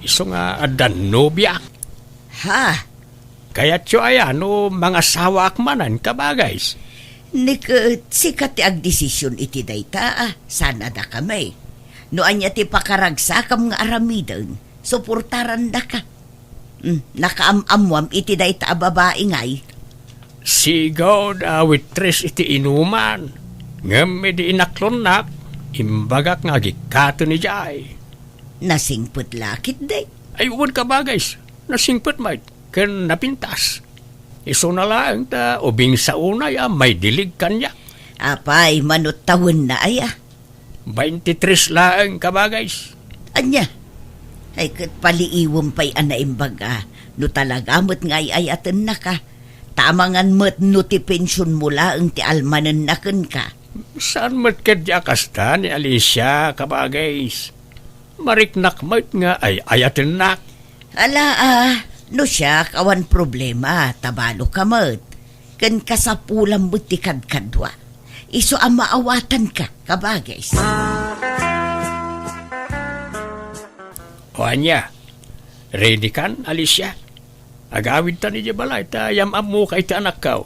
[SPEAKER 5] Iso nga adan nobya.
[SPEAKER 2] Ha?
[SPEAKER 5] Kaya't yo ayano mga sawak manan kabagays.
[SPEAKER 2] Sikat ti agdesisyon iti dayta. Sana da kamay. No anya ti pakaragsakam nga aramideng, suportaran da ka. Nakaamamwam iti dayta a babae ngay.
[SPEAKER 5] Sigaw da waitress iti inuman. Ngam di inaklon nak, imbagak nga gikato ni Jai.
[SPEAKER 2] Nasingput lakit day.
[SPEAKER 5] Ay, uwan ka ba guys? Nasingpot mait, kan napintas. Iso na lang ta, ubing sa unay, may dilig kanya.
[SPEAKER 2] Apay, manot tawon na aya.
[SPEAKER 5] 23 lang ka ba guys?
[SPEAKER 2] Anya? Ay kat paliiwam pa'y anaimbaga. No talaga mo't ngay ayaten na ka. Tamangan mo't no ti pensyon mula ang ti almanan na ka.
[SPEAKER 5] Saan mo't kadya kasta ni Alicia ka ba guys? Mariknak mo't nga ay ayaten nak.
[SPEAKER 2] Ala no siya kawan problema, tabalo ka mo't. Kan kasapulam mo't ti kadkadwa. Iso ang maawatan ka, kabagays.
[SPEAKER 5] O anya, ready kan, Alicia? Agawid ta ni Jabalay, yamam mo kay ti anak ka.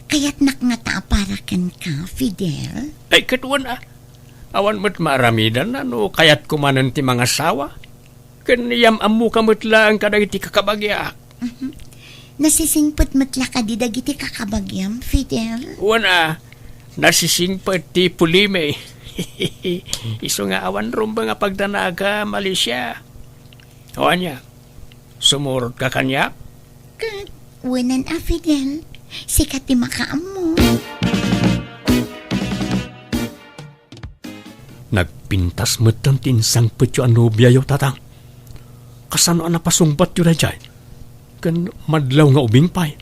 [SPEAKER 2] Kaya't nakngataparakan ka, Fidel?
[SPEAKER 5] Ay, katuan Awan mo't maramidan na, no, kaya't kumanan ti mga sawa. Kan yamam mo kamot lang kadag ti kakabagyak.
[SPEAKER 6] Nasisingpot matla ka di dagiti kakabagyam, Fidel?
[SPEAKER 5] Wana, nasisingpot ti pulime. Iso nga awan rumba nga pagdanaga, Malaysia. O anya, sumurot ka kanya?
[SPEAKER 6] Wanan Fidel. Sikat di makaam mo.
[SPEAKER 5] Nagpintas mo't ang tinsang putyo anobya yo tatang. Kasano napasungpat yun na dyan? Kan madlaw nga ubing pay.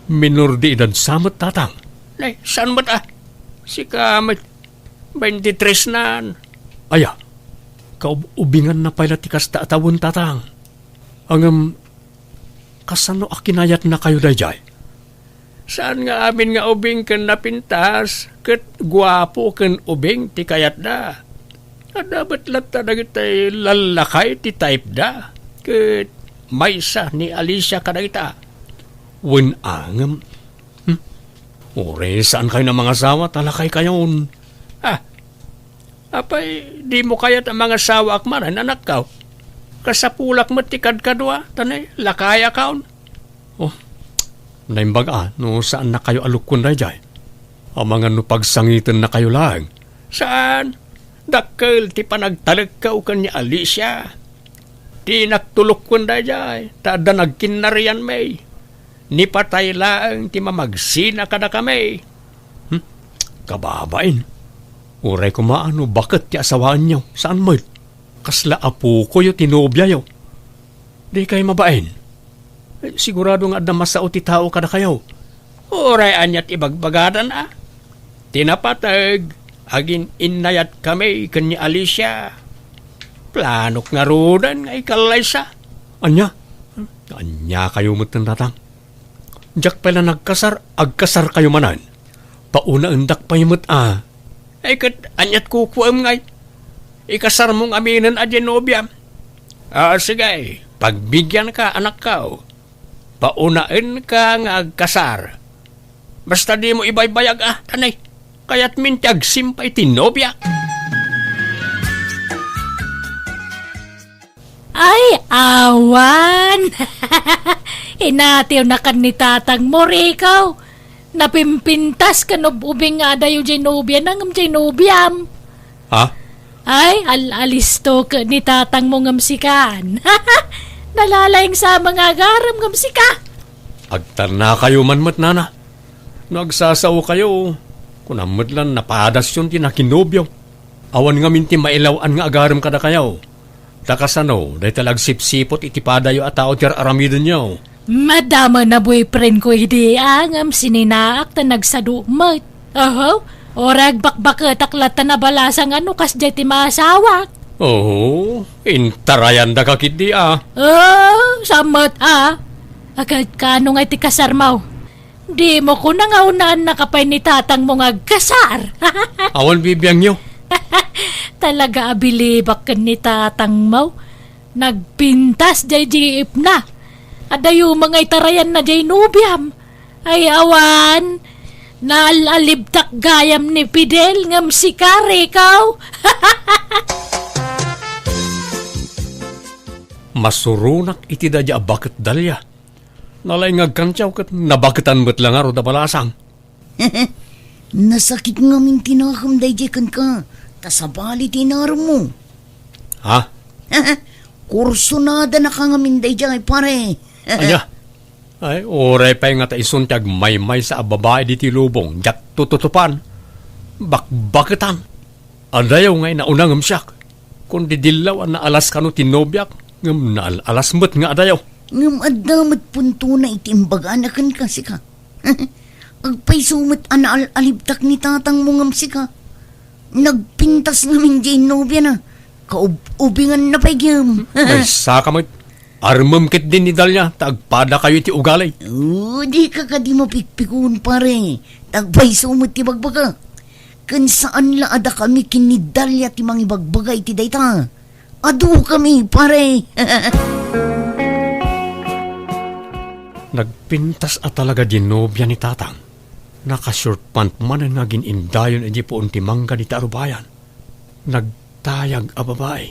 [SPEAKER 5] Minor di edad samot tatang. Nay, saan mo't Sika 23 na. Aya, kaubingan na pala ti kasta atawon tatang. Ang kasano akinayat na kayo dayjay? Saan nga amin nga ubing kan napintas? Kat guwapo kan ubing ti kayat da. Dapat lata dagitay lalakay ti type da. Kat maysa ni Alicia kadagita. Wen angam. Ore, saan kayo ng mga sawa? Talakay kayon. Apay, di mo kayat ang mga sawa akmanan, anak ka. Kasapulak mo tikad kadwa, tanay, lakaya kaon. Oh, naimbaga, no saan na kayo alukon na dyan? Ang mga nupagsangitan na kayo lang. Saan? Dakkel, ti panagtalag ka ukan ni Alicia. Ti naktulok ko na dyan, tada nagkinarian may. Ni patay lang, ti mamagsina ka na kami. Kababain. Uray ko maano, bakit ti asawaan niyo? Saan mo? Kasla apo ko yung tinobya yo. Di kayo mabain. Sigurado nga damas sa uti tao ka na kayo. Uray anyat ibagbagadan Tinapatag, agin inayat kami kanya Alicia. Planok nga rudan nga ikalay sa. Anya? Anya kayo mutan tatang. Diyak pala nagkasar, agkasar kayo manan. Pauna undak pa yumot Ay kat anyat kukuam ngay. Ikasar mong aminan a Genobia. Sige, pagbigyan ka anak ka. Paunain ka nga agkasar. Basta di mo ibaybayag tanay. Kaya't mintyag simpay tinobya.
[SPEAKER 1] Ay, awan! Inatiw na kan ni tatang mo, Rikaw. Napimpintas ka ubing nga dayo Genobia nangam Genobiam. Ay, alisto ka ni tatang mo ngamsikan. Nalalayang sa mga garam ngamsika.
[SPEAKER 5] Agtar na kayo manmat nana. Nagsasaw kayo. Kunamot lang napadas yun tinakinobyo. Awan nga minti mailawan nga agaram kada kayo. Takasano, dahi talag sipsipot itipada yo at tao tiyar aramidon nyo.
[SPEAKER 1] Madama na boyfriend ko hindi angam sininaak ta nagsadumot. Oho, orag bakbakat aklat na balasang ano kas jay ti masawak.
[SPEAKER 5] Oo, intarayan da ka kit di ah.
[SPEAKER 1] Oh, samot ha. Agad ka ano nga ti kasarmaw. Di mo ko nangaunaan nakapay ni tatang mo nga kasar.
[SPEAKER 5] Awan bibiyang nyo.
[SPEAKER 1] Talaga abilibak kan ni tatang mo. Nagpintas jay jiip na. Adayo mga itarayan na jay nubyam. Ay awan. Naalalibtak gayam ni Fidel ngam si Kare ikaw.
[SPEAKER 5] Masurunak iti da ja bakit dalya. Nalay ngagkantyaw kat nabakitan mo't lang aro da balasang.
[SPEAKER 6] Nasakit nga min tinakam day kan ka. Tasabali tinar mo.
[SPEAKER 5] Ha?
[SPEAKER 6] Kurso na da na ka nga min day pare.
[SPEAKER 5] Anya? Ay, oray pa nga ta isuntag may sa babae di ti lubong. Jat tututupan. Bakbakitan. Adayaw ngay naunang siyak. Kung didilaw na alas kano tinobyak, ngam na alas mo't nga adayaw.
[SPEAKER 6] Ngam adamat punto na itimbagaan na kan kasi ka. Agpay sumit ana alibtak ni tatang mo ngam si ka. Nagpintas namin jay nobya na. Kaubingan na pagyam.
[SPEAKER 5] Ay, saka mo't armam kit din ni Dalya, tagpada kayo ti ugalay.
[SPEAKER 6] Di ka di mapikpikun pare. Tagpay sumit ti bagbaga. Kan saan la ada kami kinidalya ti mga bagbagay ti dayta. Adu kami pare.
[SPEAKER 5] Nagpintas at talaga dinobya ni tatang. Naka-short pant man ang naging indayon edi po unti mangga ni tarubayan. Nagtayag a babae.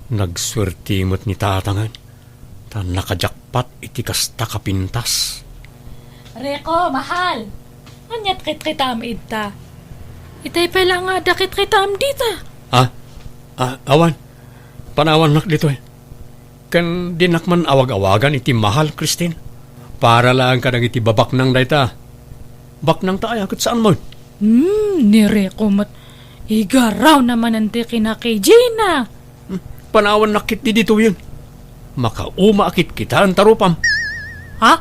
[SPEAKER 5] Nagswertimot ni tatangan. Ta nakajakpat iti kasta kapintas.
[SPEAKER 1] Reko, mahal. Anyat kit-kitam ita. Itay pala nga dakit kitam dita.
[SPEAKER 5] Awan. Panawan nak dito eh. Kan dinakman awag-awagan iti mahal, Christine. Para lang ka nang iti babak nang dayta. Baknang taaya kat saan mo?
[SPEAKER 1] Ni Reko mat. Igaraw naman ang kina kay Gina.
[SPEAKER 5] Panawan nakit di dito yun. Makauma akit kita ang tarupam.
[SPEAKER 1] Ha?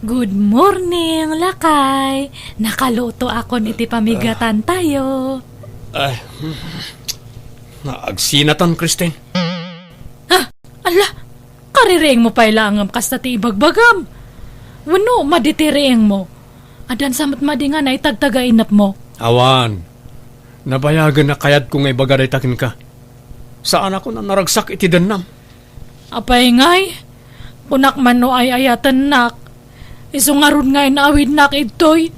[SPEAKER 1] Good morning, Lakay. Nakaluto ako niti pamigatan tayo.
[SPEAKER 5] Ay, naagsinatan, Christine.
[SPEAKER 1] Ala, karireeng mo pa ilangam kasta ti ibagbagam. Wano, maditireeng mo. Adan samat madingan ay tagtagainap mo.
[SPEAKER 5] Awan, nabayagan na kayat kung ay bagaday takin ka. Saan ako na naragsak iti danam?
[SPEAKER 1] Apay ngay, kunak man no ay ayatan nak. Isungarun ngay na awid nak itoy.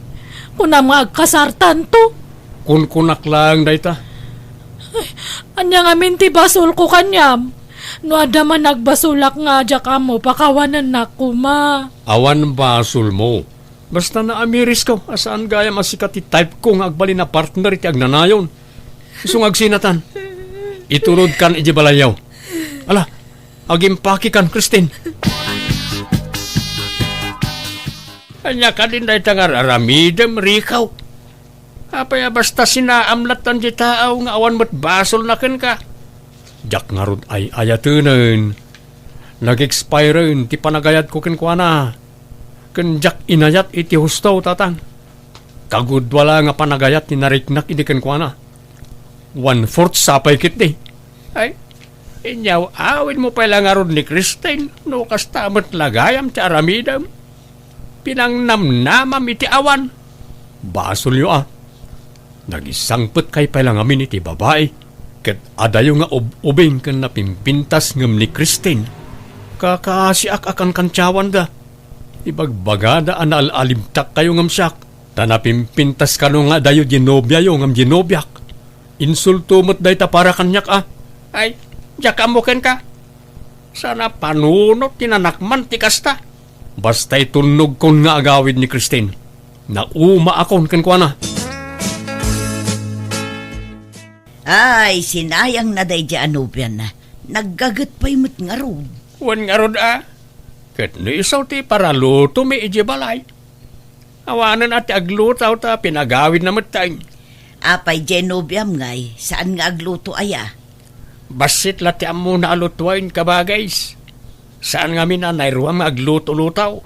[SPEAKER 1] Kunam nga agkasartan to.
[SPEAKER 5] Kun-kunak lang dayta.
[SPEAKER 1] Anya nga minti basol ko kanyam. No ada man nagbasulak nga adya ka mo, pakawanan na kuma.
[SPEAKER 5] Awan basul mo. Basta na amiris ko, asaan gaya masikat type ko nga agbali na partner iti agnanayon. Isung agsinatan. Iturod kan iti balayaw. Ala, agimpaki kan, Christine. Anya ka din dahi tangar aramidem, rikaw. Apaya basta sinaamlatan di tao nga awan mo't basol na ken ka. Jak nga rod ay ayatunan. Nag-expire ti panagayat ko kenkwana. Ken jak inayat iti husto tatang. Kagudwala nga panagayat ni nariknak iti kenkwana. 1/4 sapay kit di. Ay, inyaw awin mo pala nga rod ni Christine. No kastamot lagayam ti aramidam. Pinangnamnamam iti awan. Basol yo Nagisangpet kay pala ngamin iti babae. Ket adayo nga ubing kan napimpintas ngam ni Christine. Kakasiak akan kantyawan da. Ibagbagada anaalimtak kayo ngam siyak. Ta napimpintas kano nga dayo ginobya yo ngam ginobyak. Insulto mo't day ta para kanyak Ay, diyak amuken ka. Sana panunot tinanakman ti kasta. Basta itunog kon nga agawid ni Christine. Nauma akon kenkwana.
[SPEAKER 2] Ay, sinayang na day di anubyan na. Naggagat pa'y mo't nga rod.
[SPEAKER 5] Wan nga rod Ket ni isaw ti para luto mi iji balay. Awanan ati aglutaw ta pinagawid na matay.
[SPEAKER 2] Apay Genobiam ngay, saan nga agluto aya?
[SPEAKER 5] Basit lati mo na alutwain ka ba guys? Saan nga minanayruang agluto-lutaw?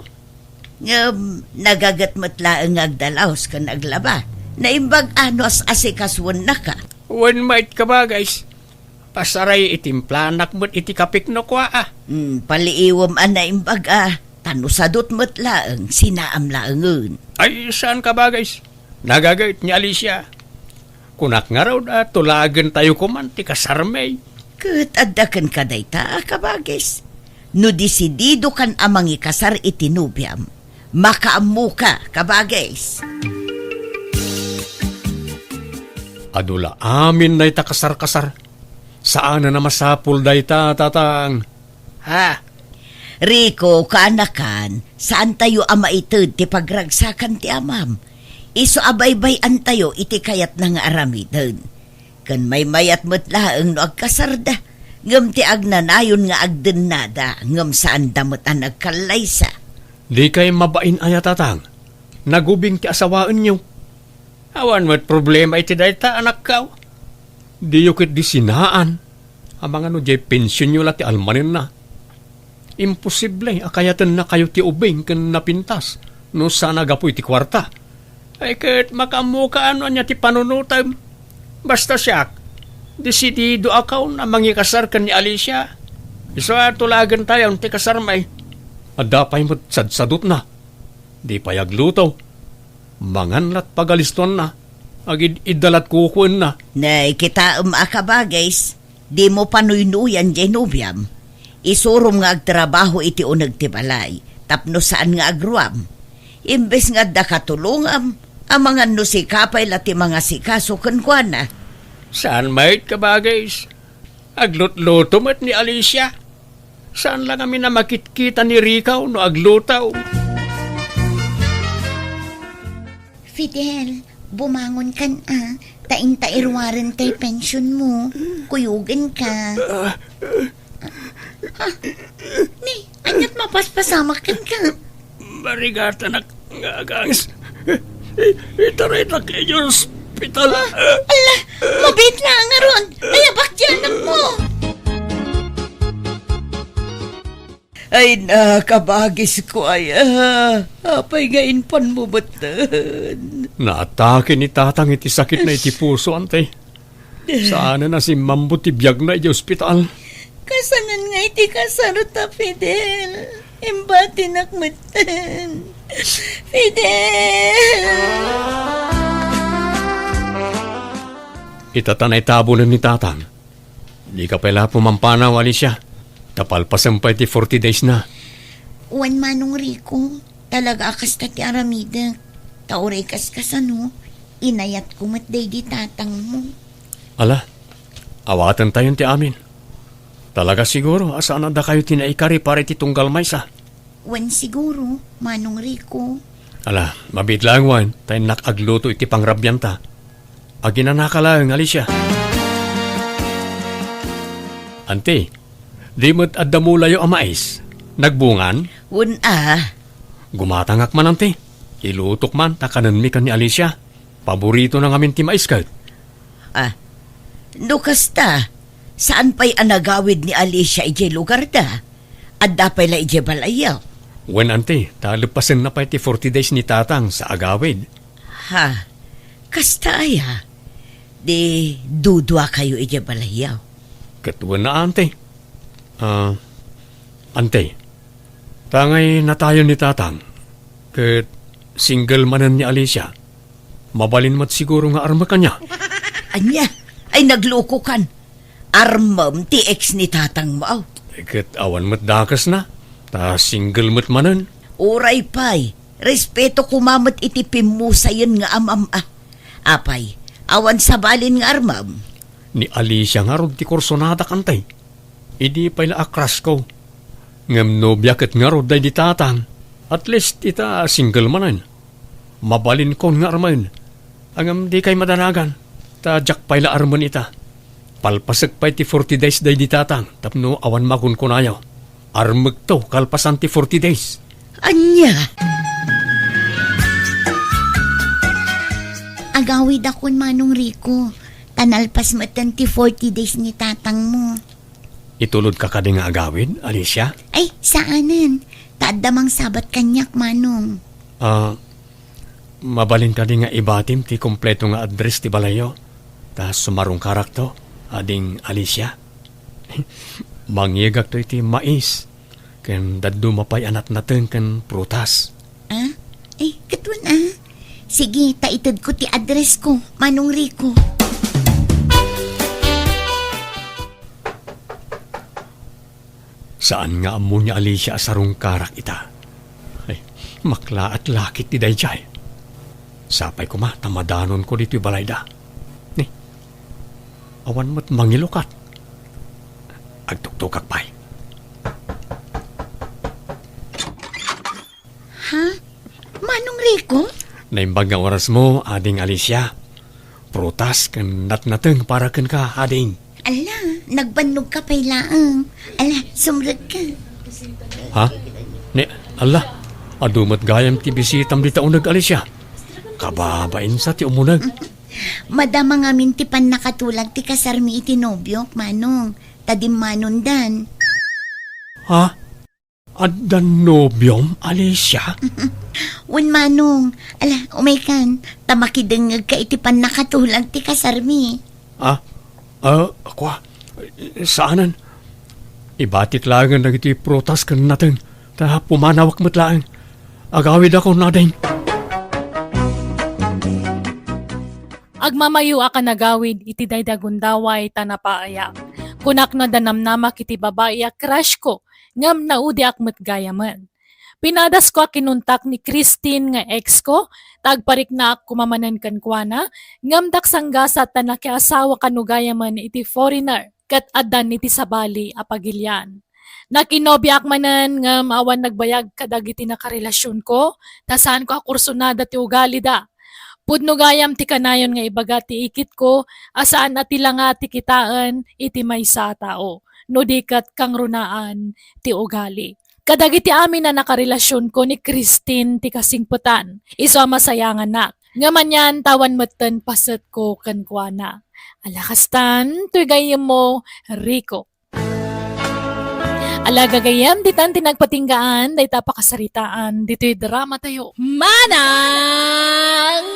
[SPEAKER 2] Nagagat matlaang agdalaos ka naglaba. Naimbag anos asikaswan na ka.
[SPEAKER 5] When might ka ba guys? Pasaray itimplanak mo't iti kapikno kwa
[SPEAKER 2] Paliiwam naimbag tanusadot matlaang sinaamlaangun.
[SPEAKER 5] Ay, saan ka ba guys? Nagagayt ni Alicia. Kunak nga raw tulagan tayo kumanti ka sarmay.
[SPEAKER 2] Kat addakan ka dayta kabagis. No disidido kan amang ikasar itinubyam. Makaamu ka kabagis.
[SPEAKER 5] Adula amin na ita kasar-kasar. Saan na masapul da ita, tatang?
[SPEAKER 2] Ha? Rico, kaanakan, saan tayo ama itid ti pagragsakan ti amam? Iso abaybay tayo iti kayat ng aramidon. Kan may mayat matlaang no agkasarda, ngam ti agnanayon nga agdenada, ngam saan damot ang nagkalaysa.
[SPEAKER 5] Di kay mabain aya, tatang. Nagubing ti asawaan nyo. Awan mo't problema iti dayta, anak kaw. Di yukit di sinaan. Amang ano jay pensyon nyo lati almanin na. Imposible, akayatan na kayo ti ubing kan napintas. No sana gapoy ti kwarta. Ay kat makamu ka ano niya ti panunutam. Basta siya, desidido akaw na mangikasar kan ni Alicia. Iso tulagan tayo ti kasar may. Adapay mo't sadsadot na. Di payagluto. Manganlat pagaliston na. Agid idalat kukun na.
[SPEAKER 2] Nay, kita akabagis, di mo panuynuyan jay nubyam. Isurum nga agtrabaho iti unag ti balay, tapno saan nga agruam. Imbes nga da katulungam, amangan no si kapay lati mga sikaso kankwana.
[SPEAKER 5] Saan mait ka ba guys? Aglutluto mo't ni Alicia. Saan lang kami na makitkita ni Ricaw no aglutaw?
[SPEAKER 6] Fidel, bumangon kan taing-tairwaran tay pension mo. Kuyugan ka. Ni, anyat mapaspasamak ka.
[SPEAKER 5] Marigata na ngagangs. Itaray na kayo hospital.
[SPEAKER 6] Ala, mabit na nga ron. Ayabak dyan mo.
[SPEAKER 2] Ay nakabagis ko ay apay ngayon pan mo batan.
[SPEAKER 5] Naatake ni tatang iti sakit na iti puso, ante. Saan na si Mambo ti biyag na iti ospital?
[SPEAKER 6] Kasanan nga iti kasarota, Fidel. Imbati nakmatan. Fidel!
[SPEAKER 5] Itatanay tabo na ni tatang. Di ka pala pumampanaw, Alicia. Tapalpasan pa iti 40 days na.
[SPEAKER 6] Uwan manong Rico, talaga akas ta ti aramida. Tauray kaskasano, inayat ko matday di tatang mo.
[SPEAKER 5] Ala, awatan tayo ti amin. Talaga siguro, asaan na kayo tinaikari para iti tunggal maysa.
[SPEAKER 6] Uwan siguro, manong Rico.
[SPEAKER 5] Ala, mabit lang wan, tayo nakagluto iti pangrabyanta. Aginanaka lang, Alicia. Ante, di mo't adamulayo amais. Nagbungan? Gumatangak man, ante. Ilutok man, takanan mi kan ni Alicia. Paborito na ngamin ti mais kahit.
[SPEAKER 2] Nukasta, saan pa'y anagawid ni Alicia ije lugar da? At dapay la ije balayaw.
[SPEAKER 5] Wen, ante, talipasin na pa iti 40 days ni tatang sa agawid.
[SPEAKER 2] Ha, kasta aya. Di dudwa kayo ije balayaw.
[SPEAKER 5] Katuwan na, ante. Ante, tangay na tayo ni tatang. Kat single manan ni Alicia. Mabalin mo't siguro nga arma kanya.
[SPEAKER 2] Anya, ay nagloko kan. Armam ti ex ni tatang mo.
[SPEAKER 5] Kat awan mo't dakas na. Ta single mo't manan.
[SPEAKER 2] Uray pay, respeto kumamat iti pimusayan nga amam Apay, awan sabalin nga armam.
[SPEAKER 5] Ni Alicia nga rod ti korsonada kantay. Idi pala akras ko. Ngam nobya kat nga rod day di tatang. At least ita single manan. Mabalin ko nga arman. Angam di kay madanagan. Ta jak pala arman ita. Palpasag pa iti 40 days day di tatang. Tapno awan makun ko nayaw. Armag to kalpasan ti 40 days.
[SPEAKER 2] Anya?
[SPEAKER 6] Agawid akon manong Rico. Tanalpas mo 40 days ni tatang mo.
[SPEAKER 5] Itulod ka kadi nga agawid, Alicia?
[SPEAKER 6] Ay, saanan? Tadamang sabat kanyak, manong.
[SPEAKER 5] Mabalin ka di nga ibatim ti kompleto nga address ti balayo. Ta sumarong karakto, ading Alicia. Mangyegak to iti mais. Ken daddo mapay anat natin ken prutas.
[SPEAKER 6] Ah? Ay, katwan Sige, taitad ko ti address ko, Manong Rico.
[SPEAKER 5] Saan nga amo niya Alicia asarong karak ita? Ay, makla at lakit ti dayjay. Sapay ko ma, tamadanon ko dito balayda. Ni, awan mo't mangilukat. Agtuktukak pa'y.
[SPEAKER 6] Ha? Manong Rico?
[SPEAKER 5] Naimbag nga oras mo, ading Alicia. Prutas kan natnateng para ken ka, ading.
[SPEAKER 6] Ala, nagbanog ka pa'y laang. Ala, sumrag ka.
[SPEAKER 5] Ha? Ni, ala, adumat gayam ti bisitam di taunag Alicia. Kababain sa ti umunag.
[SPEAKER 6] Madama nga mintipan nakatulag ti kasarmi iti nobyok, Manong. Tadim manundan.
[SPEAKER 5] Ha? Adan nobyom, Alicia?
[SPEAKER 6] Wen Manong, ala, umaykan, tamakidengag ka iti pan nakatulag ti kasarmi.
[SPEAKER 5] Ako, saanan? Ibatit lang na iti protas kan natin. Ta pumanawak mo't lang. Agawid ako nading.
[SPEAKER 1] Agmamayo ka nagawid iti daydagundaway tanapaaya. Kunak na danamnamak iti babae a crush ko, ngam naudi akmet gayaman. Pinadas ko kinuntak ni Christine nga ex ko, tagparik na ak kumamanan kan kuana, ngam daksanggasat ta nakiasawa kanugayaman iti foreigner, kat adan iti sabali apagilyan. Nakinobyak manan ngam awan nagbayag kadag iti nakarelasyon ko, tasaan ko akursunada ti ugali da. Pudno gayam ti kanayon nga ibaga ti ikit ko, asaan at tila nga ti kitaan iti maysa tao, no dikat kang runaan ti ugali. Kadag iti amin na nakarelasyon ko ni Christine ti kasingputan, iso masayangan na. Ngaman yan tawan matan paset ko kankwana. Alakastan, tuy gayam mo, Rico. Alaga gayam, ditan tinagpatinggaan, day tapakasaritaan, dito'y drama tayo. Manang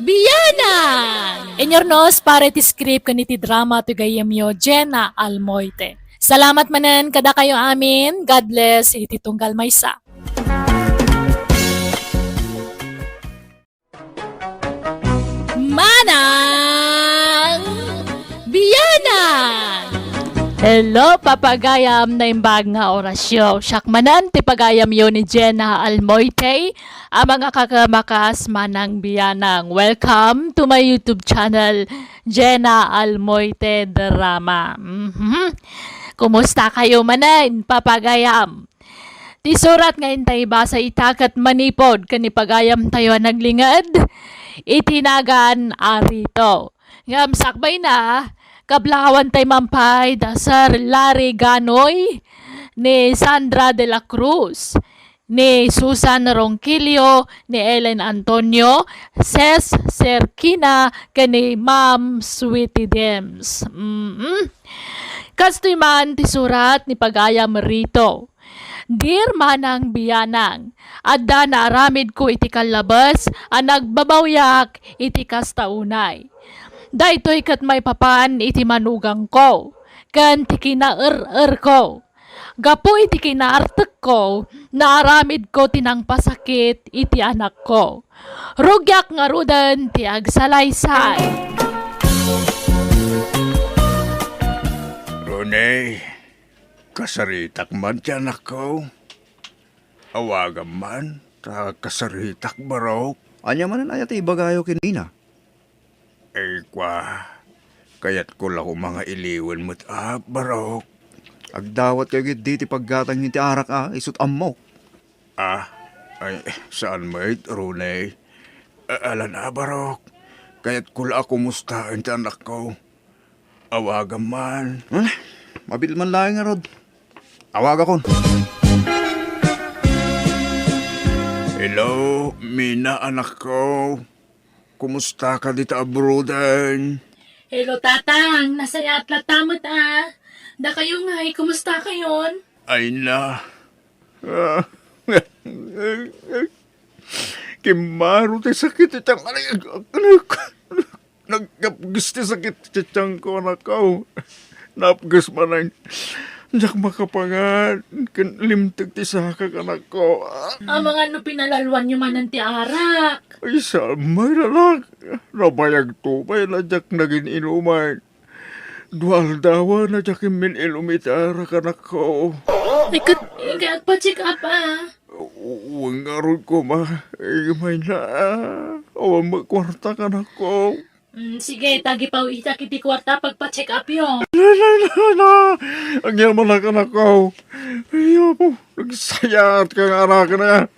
[SPEAKER 1] Biyanang! Enyornos, pare ti script kaniti drama to gayam yo, Jenna Almoite. Salamat manan kada kayo amin. God bless, iti tunggal maysa. Manang Biyanang! Hello, papagayam na imbag nga orasyo. Syakmanan, ti pagayam yo ni Jenna Almoite, ang mga kakamakas manang biyanang. Welcome to my YouTube channel, Jenna Almoite Drama. Kumusta kayo manan, papagayam? Ti surat nga intay basa itakat manipod, kanipagayam tayo naglingad, itinagan arito. Ngam sakbay na, kablawan tay mampay da Sir Larry Ganoy, ni Sandra de la Cruz, ni Susan Ronquillo, ni Ellen Antonio, Ses Serkina, kani Ma'am Sweetie Dems. Kastoy man ti surat ni pagayam rito. Dear manang biyanang, adda na aramid ko iti kalabas, ang nagbabawyak iti kastaunay. Daytoy kat may papan iti manugang ko, kan ti kinaer ko. Gapo iti kinaartek ko, naaramid ko tinang pasakit iti anak ko. Rugyak nga rudan ti agsalaysay.
[SPEAKER 3] Ronay, kasaritak man tiyan ako. Awagan man, ta kasaritak barok.
[SPEAKER 4] Anya manan ayat ibagayo kinina.
[SPEAKER 3] Ay kwa, kayat ko lang mga iliwan mo't barok.
[SPEAKER 4] Agdawat kayo gid di ti paggatang ti arak isut ammo.
[SPEAKER 3] Ay, saan mait, Ronay? Alan barok, kayat ko lang kumustahin ti anak ko. Awagan man.
[SPEAKER 4] Mabil man lang nga rod. Awaga kon.
[SPEAKER 3] Hello, Mina anak ko. Kumusta ka dito abroadan?
[SPEAKER 1] Hello, Tatang. Nasaya at latamot Da kayo nga, kumusta kayon?
[SPEAKER 3] Ay na. Kimaro tayo sakit itang anak. Nagkapgis tayo sakit itang ko anak ko. Napgas man ay. Diyak makapangan. Limtag ti sakak anak ko.
[SPEAKER 1] Ang mga ano pinalalwan nyo man ng tiarak.
[SPEAKER 3] Ay samay lalak. Nabayag tupay na diyak naging inuman. Dual dawa na diyak imin ilumitarak anak ko.
[SPEAKER 1] Ikat pa check up
[SPEAKER 3] Uwang aron ko ma. Ay may na. Awan magkwarta ka na ko.
[SPEAKER 1] Sige, tagi pa ita kiti kwarta pagpa-check up yo.
[SPEAKER 3] La. Ang yaman na ka na ko. Ayaw po. Nagsayat ka nga anak na.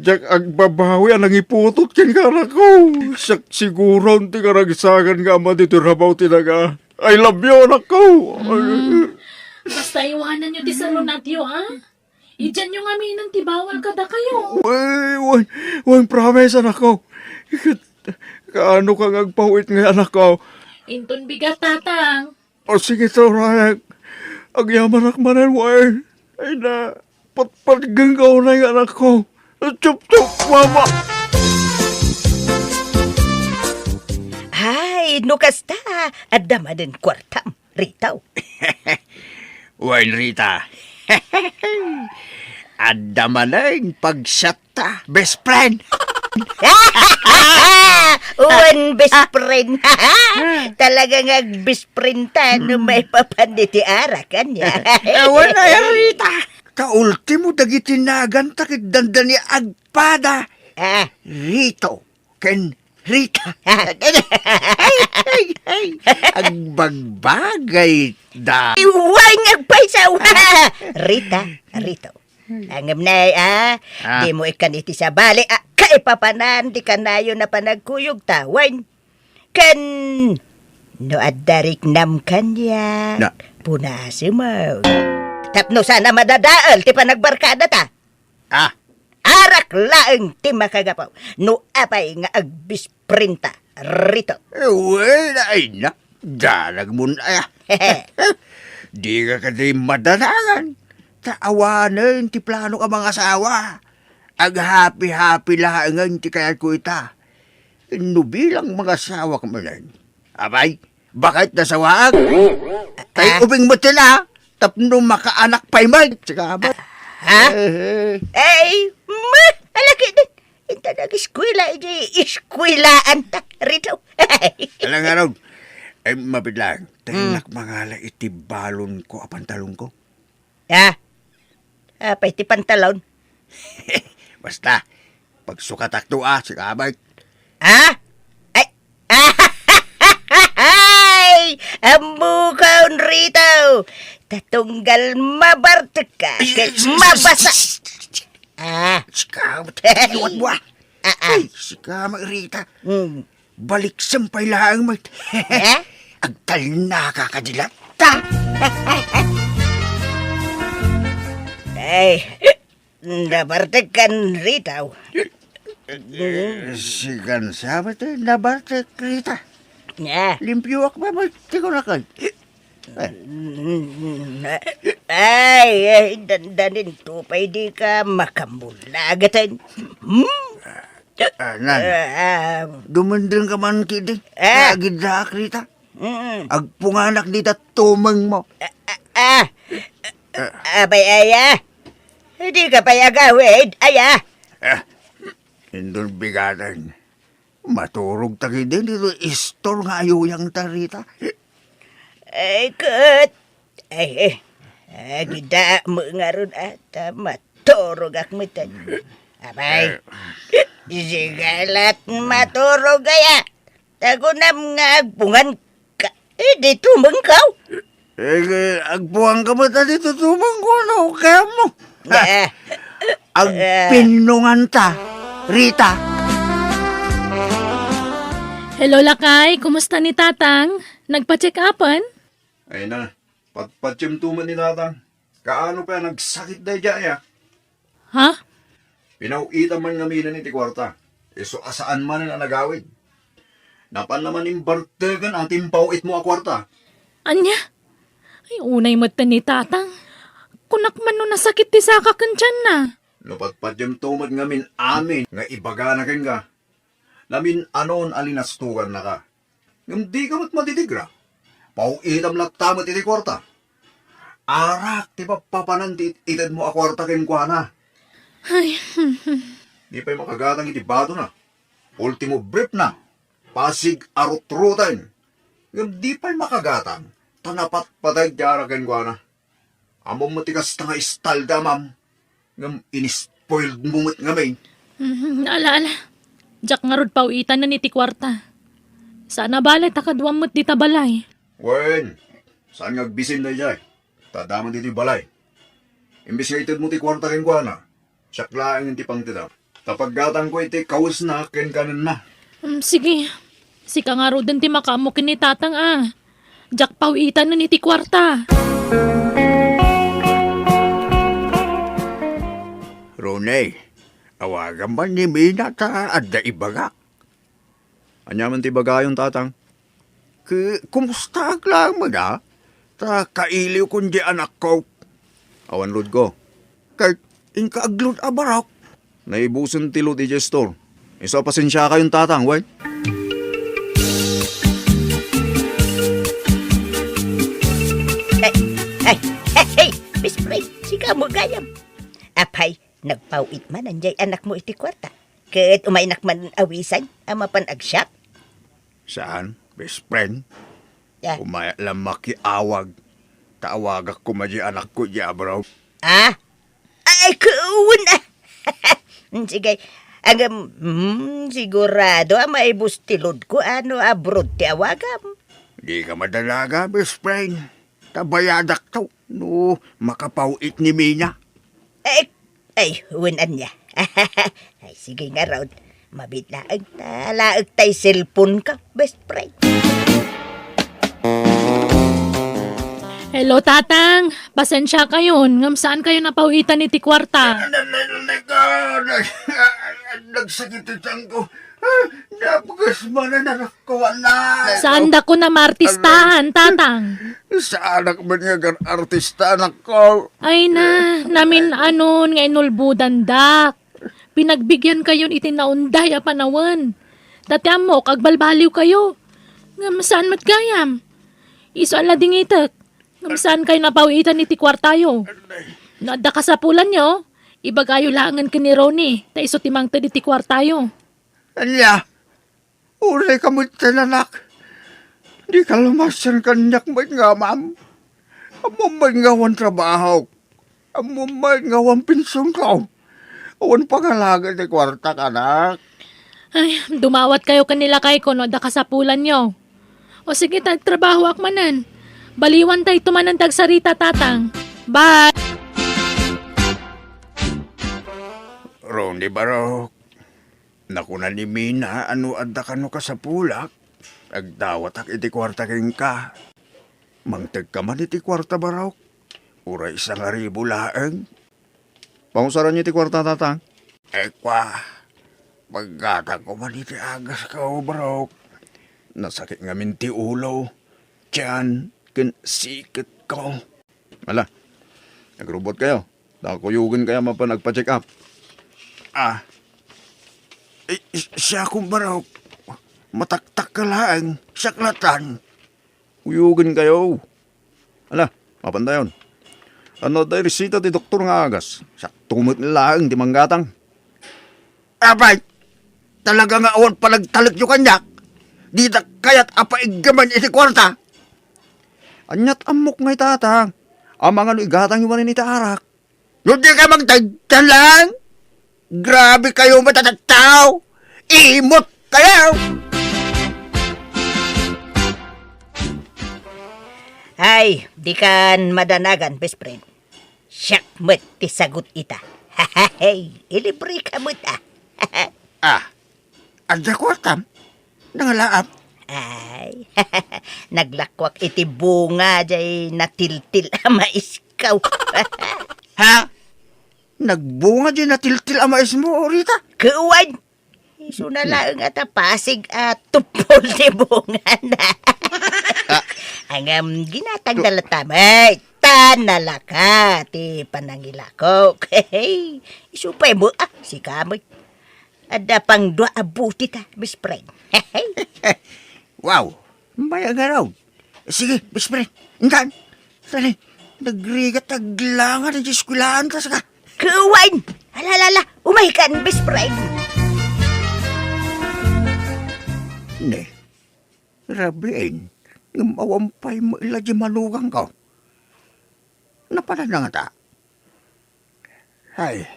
[SPEAKER 3] Diyak agbabawi alang iputot ka nga anak ko. Siyak siguro hindi ka nagsagan nga ama dito rabaw tinaga. I love you anak ko.
[SPEAKER 1] Basta iwanan nyo ti salon natyo Idiyan nyo nga ng tibawal kada kayo.
[SPEAKER 3] Uy, promise anak ko. Kaano ka ngagpawit nga anak ko?
[SPEAKER 1] Inton bigat, Tatang.
[SPEAKER 3] O sige to, Rayak. Ang yaman akmanan, way. Ay na, patpatganggaw na yung anak ko. Chup, mama.
[SPEAKER 2] Ay, nukasta. Adama din kwartam. Ritaw.
[SPEAKER 3] Way, Rita. Adama na yung pagsata. Best friend.
[SPEAKER 2] Uwan best friend. Talaga nga best friend ta no may papanditi arakan niya.
[SPEAKER 3] Ewan na yan, Rita. Kaultimo dagitinagan takit dandani agpada. Rito, ken Rita. Agbagbagay da.
[SPEAKER 2] Iway nga paysaw. Rito. Angam na di mo ikan iti sa bali. Kaipapanan di kanayo na panagkuyog tawan. Kan no addarik nam kanya.
[SPEAKER 3] Na.
[SPEAKER 2] Punasi mo. Tapno sana madadaal ti panagbarkada ta. Arak laeng ti makagapaw. No apay nga agbisprinta. Rito.
[SPEAKER 3] Ewan ay na. Dalag mo na. Di ka kasi madalangan. Taawanan ti plano ka mga asawa. Ag happy laangan ti kaya ko ita. No bilang mga asawa ka manan. Abay, bakit nasawaag? Tayo ubing mo tila. Tapno makaanak pa'y mag. Tsaka ba?
[SPEAKER 2] Ay, alaki din. Inta nag-eskwela, iskwelaan ta. Rito.
[SPEAKER 3] Alang araw. Ay, mabidlang. Tayo nakmangala iti balon ko apantalong ko.
[SPEAKER 2] Apay ti pantalon.
[SPEAKER 3] Basta, pagsukatak to si kabay.
[SPEAKER 2] Ay! Amukaw rito! Tatunggal mabartek ka. Mabasa.
[SPEAKER 3] Si kabay, iwan mo Ay, si kabay Rita. Balik sampay lang mo. Agtal na kakadilata.
[SPEAKER 2] Ay, nabartek kan rito.
[SPEAKER 3] Si Gansama tayo, nabartek Rita. Limpyo ako ba? Tiko na ka.
[SPEAKER 2] Ay, dandanin to pa di ka makamulagatan.
[SPEAKER 3] Dumandang ka man kidi. Nagidak Rita. Agpunganak dita tumang mo.
[SPEAKER 2] Abay, aya. Hindi ka payagawid, aya.
[SPEAKER 3] Indon bigatan. Maturog tagi din dito. Istor nga ayuyang tarita.
[SPEAKER 2] Ay, kat. Ay, gida mo nga ron at maturog akmitan. Abay, sigalat maturog aya. Tagunam nga agpungan ka. Di tumangkaw.
[SPEAKER 3] Agbuang ka ba dito tumang ko na kaya mo? Agpinungan ta, Rita.
[SPEAKER 1] Hello, Lakay. Kumusta ni Tatang? Nagpa-check upan?
[SPEAKER 3] Ay na, patpatsyemtuman ni Tatang. Kaano pa nagsakit na dyan
[SPEAKER 1] Ha?
[SPEAKER 3] Pinauita man nga mina ni ti kwarta. So asaan man na nagawid. Napan naman imbartegan ating pauit mo a kwarta.
[SPEAKER 1] Anya? Ay, unay mata ni tatang. Kunak man no nasakit ti saka kanchan na.
[SPEAKER 3] Lupatpat yung tumad ngamin amin nga ibaga na ken ka. Lamin anon alinastugan na ka. Hindi ka mat matitigra. Pauitam laktamat iti kwarta. Arak ti papanan ti itad mo a kwarta ken kwa na.
[SPEAKER 1] Ay,
[SPEAKER 3] Di pa'y makagatang iti bato na. Ultimo brief na. Pasig arut-rutan. Ngam di pa'y makagatang. Tanapat patay jara ken kwa na. Among matikas na nga istalda, ma'am. Ngam inispoiled mumut ngamin.
[SPEAKER 1] ala. Jak nga rod pauitan na ni ti kwarta. Sana balay takadwam mo't di tabalay.
[SPEAKER 3] Wen, saan ngagbisin na jay? Tadaman dito balay. Imbis nga itid mo ti kwarta ken kwa na. Siyaklaang ti pang tida. Tapag gatang ko iti kawas na ken kanan na.
[SPEAKER 1] Sige. Sika nga rod din ti makamo kini tatang Jak pauitan na ni ti kwarta.
[SPEAKER 3] Ronay, awagan ba ni Mina ta adda ibaga? Anyaman ti bagayong tatang. Kumusta lang mo na? Ta kailiw kundi anak ko. Awan lod ko. Kay inkaaglod abarak. Naibusan ti lod i gestor. Isa pasensya kayong tatang, wait.
[SPEAKER 2] Hey, Miss Pray, sika mo gayam. Apay, nagpauit man anjay anak mo iti kwarta. Ket umainak man awisan, amapan agsyap.
[SPEAKER 3] Saan? Best friend?
[SPEAKER 2] Ya.
[SPEAKER 3] Umaya lang makiawag. Taawagak ko madya anak ko dya, bro.
[SPEAKER 2] Ay, kuwan Sige, sigurado maibus tilod ko abroad ti awagam.
[SPEAKER 3] Di ka madalaga, best friend. Tabayadak to. No, makapauit ni Mina.
[SPEAKER 2] Huwanan niya. Ay, sige nga raw. Mabitlaag talaag tay cellphone ka, best friend.
[SPEAKER 1] Hello, tatang. Pasensya kayo. Ngam saan kayo napauitan ni ti kwarta?
[SPEAKER 3] Nagsakit ang ko. Napagas mo na nakawala.
[SPEAKER 1] Saan da ko na martistahan, tatang?
[SPEAKER 3] Sa anak mo niya gan artista anak ko.
[SPEAKER 1] Ay na, namin anon nga inulbudan dak. Pinagbigyan kayon itinaunday a panawan. Dati mo, kagbalbaliw kayo. Ngam saan mat gayam? Iso ala dingitek. Ngam saan kayo napawitan ni ti kwartayo? Naada ka sa pulan nyo, ibagayo langan ka ni Ronnie, ta iso timang ta di ti kwartayo.
[SPEAKER 3] Anya, ulay ka mo tinanak. Di ka lumasan kanyak mo nga, ma'am. Amumay nga wan trabaho. Amumay nga wan pinsyon ko. Awan pangalaga ni kwarta ka, anak.
[SPEAKER 1] Ay, dumawat kayo kanila kay ko, no, da ka sa pulan nyo. O sige, tagtrabaho akmanan. Baliwan tayo tumanan tagsarita, tatang. Bye!
[SPEAKER 3] Ronnie Barok, nakuna ni Mina, ano adda ka no ka sa pulak? Agdawat ak iti kwarta king ka. Mangtag ka man iti kwarta, Barok. Uray 1,000 laeng. Pangusaran niyo iti kwarta, tatang? Kwa, pagkata ko man iti agas ka, Barok. Nasakit nga minti ulo. Tiyan, sikit ko. Ala, nagrobot kayo. Nakuyugin kaya mapa nagpa-check up. Siya kong Barok. Mataktak ka lang. Saklatan. Uyugin kayo. Ala, mapandayon. Ano tayo resita ti doktor nga agas? Saktumot lang, di manggatang. Abay, talaga nga awan palagtalag yung kanyak. Di na kaya't apaigaman iti kwarta. Anyat amok ngay tatang. Amang ano igatang yung manin iti arak. Hindi ka magtagdan lang. Grabe kayo matatagtaw. Imot kayo.
[SPEAKER 2] Ay, di kan madanagan, best friend. Siyak mo't ti sagot ita. Hey, ilibre ka mo't
[SPEAKER 3] Adya kwartam. Nangalaap.
[SPEAKER 2] Ay, naglakwak iti bunga jay natiltil ama iskaw.
[SPEAKER 3] Ha? Nagbunga di natiltil ang mais mo, Rita?
[SPEAKER 2] Kuwan! Isu na lang at pasig at tupol ni bungan. Ang ginatang dalatamay, tanalaka, ti panangilako. Isu pa mo, si kamoy. Ada pang dua abuti ta, best friend.
[SPEAKER 4] Wow, may agaraw. Sige, best friend. Intan, sali. Nagrigat taglangan ng eskwelahan ta sa ka.
[SPEAKER 2] Kuwain! Alalala, umahikan, best friend.
[SPEAKER 4] Ne, rabiin. Ngamawampay mo ila di manugang ko. Napala na nga ta. Ay,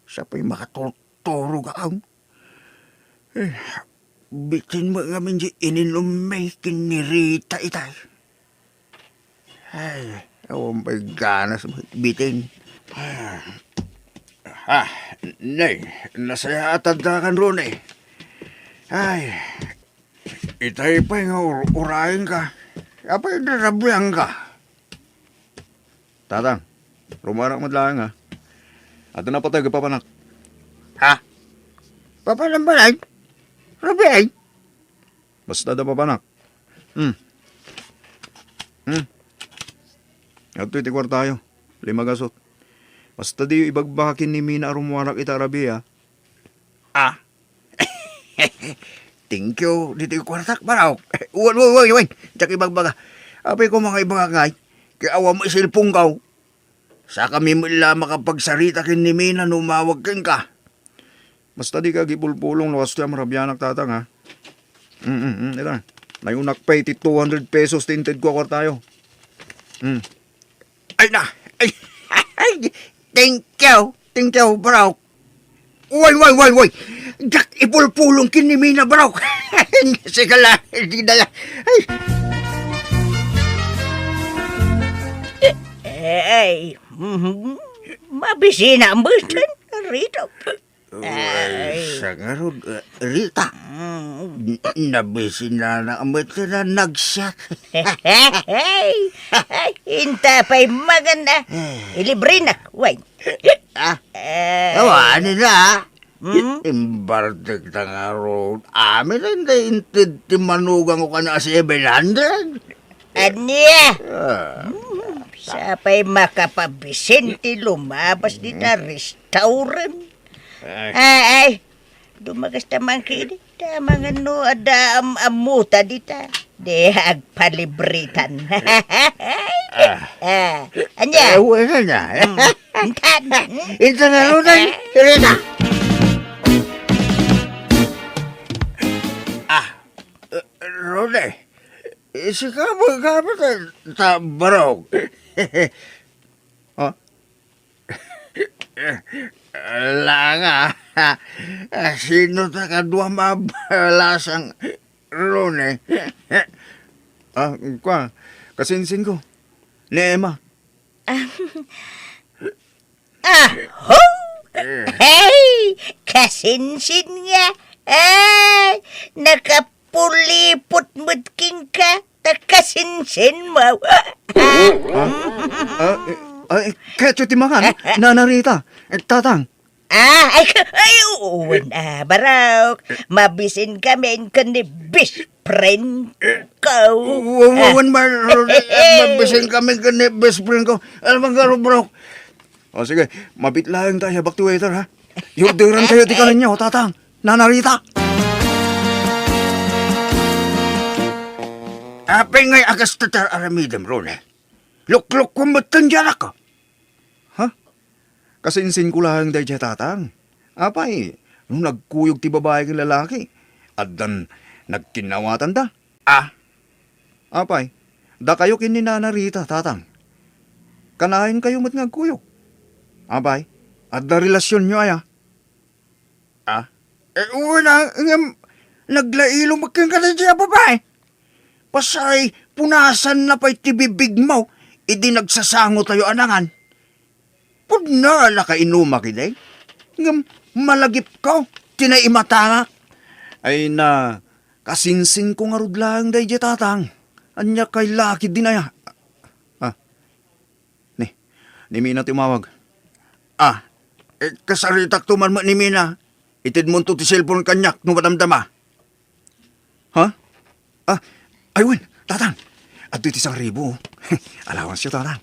[SPEAKER 4] sa pa'y makatuturo ka ang. Bitin mo nga min di ininumay kinirita itay. Ay, awampay ganas mo bitin. Nay, nasaya atanda kan ron eh. Ay, itay pa yung urahin ka. Apay narabyang ka. Tatang, rumarak mo lang ha. Ato na patay papanak. Ha? Papanambalay? Rabyang? Basta da papanak. Ato iti kwartayo. 5 gasot. Basta di ibagbakin ni Mina arumwarak ita Rabia. Thank you. Dito yung kwartak baraw. Uwan. Tsak ibagbaga. Apay ko mga ibagagay. Kaya awa mo isilpong kaw. Sa kami mo ila makapagsarita kin ni Mina numawag kin ka. Basta di ka gipulpulong lawas siya marabianak tatang ha. Ito na. Nayunak pay ti 200 pesos tinted ko kwartayo. Ay na. Ay. Thank you, bro. Way. Jak ipulpulong kin ni Mina, bro. Sige lang, hindi na yan.
[SPEAKER 2] Ay, mabisina ang bultan. Rito.
[SPEAKER 4] Sa garod, Rita. Nabisin na ang mata na nag-shot.
[SPEAKER 2] Ay, hinta pa'y maganda. Ilibre na, wait.
[SPEAKER 4] Awa, nila. Imbartek na nga road. Amin na hindi intid timanugan ko ka na 700.
[SPEAKER 2] Anya? Sa pa'y makapabisin ti lumabas di na restaurant. Ay, dumagas naman kini. Tamang ano, ada amuta dita. De agpalibritan. Anya?
[SPEAKER 4] Wala na.
[SPEAKER 2] Intan.
[SPEAKER 4] Ito na rodan. Rita. Rode. Isi ka magkabit sa barog. Langa. Sino ta kadwa mabalasang Rone? Kwa. Kasinsin ko. Ni Emma.
[SPEAKER 2] Ho! Hey! Kasinsin nga. Ay! Nakapulipot mutking ka. Takasinsin mo.
[SPEAKER 4] Ketyo timakan. Nanarita. Tatang.
[SPEAKER 2] Ay, uwan barok. Mabisin kami ka ni best friend ko.
[SPEAKER 4] Wawan mabisin kami ka ni best friend ko. Alam mo garo bro. O sige, mabitlahan tayo back to waiter ha. Yudiran kayo tikalan niyo, tatang. Nanarita. Apay ngay agas tatar aramidam, Rone. Lukluk ko matandyan ako. Ha? Kasinsin ko lang dahil tatang. Apay, nung nagkuyog ti babae kang lalaki, at dan nagkinawatan da. Apay, da kayo kininanarita, tatang. Kanahin kayo mat nagkuyog. Apay, at da relasyon nyo aya. Wala, naglailo magkang ka na siya babae. Pasay, punasan na pa'y tibibig mo, idi nagsasango tayo anangan. Pudna la ka inuma kiday. Ngam malagip ko, tinaimatangak. Ay na, kasinsin ko nga rudlang day di tatang. Anya kay laki dinaya. Ni Mina timawag. Kasaritak tuman mo ni Mina.
[SPEAKER 3] Itid mo to ti cellphone kanyak no madamdama. Ha? Ayun, tatang. At iti 1,000. Allowance siya, tatang.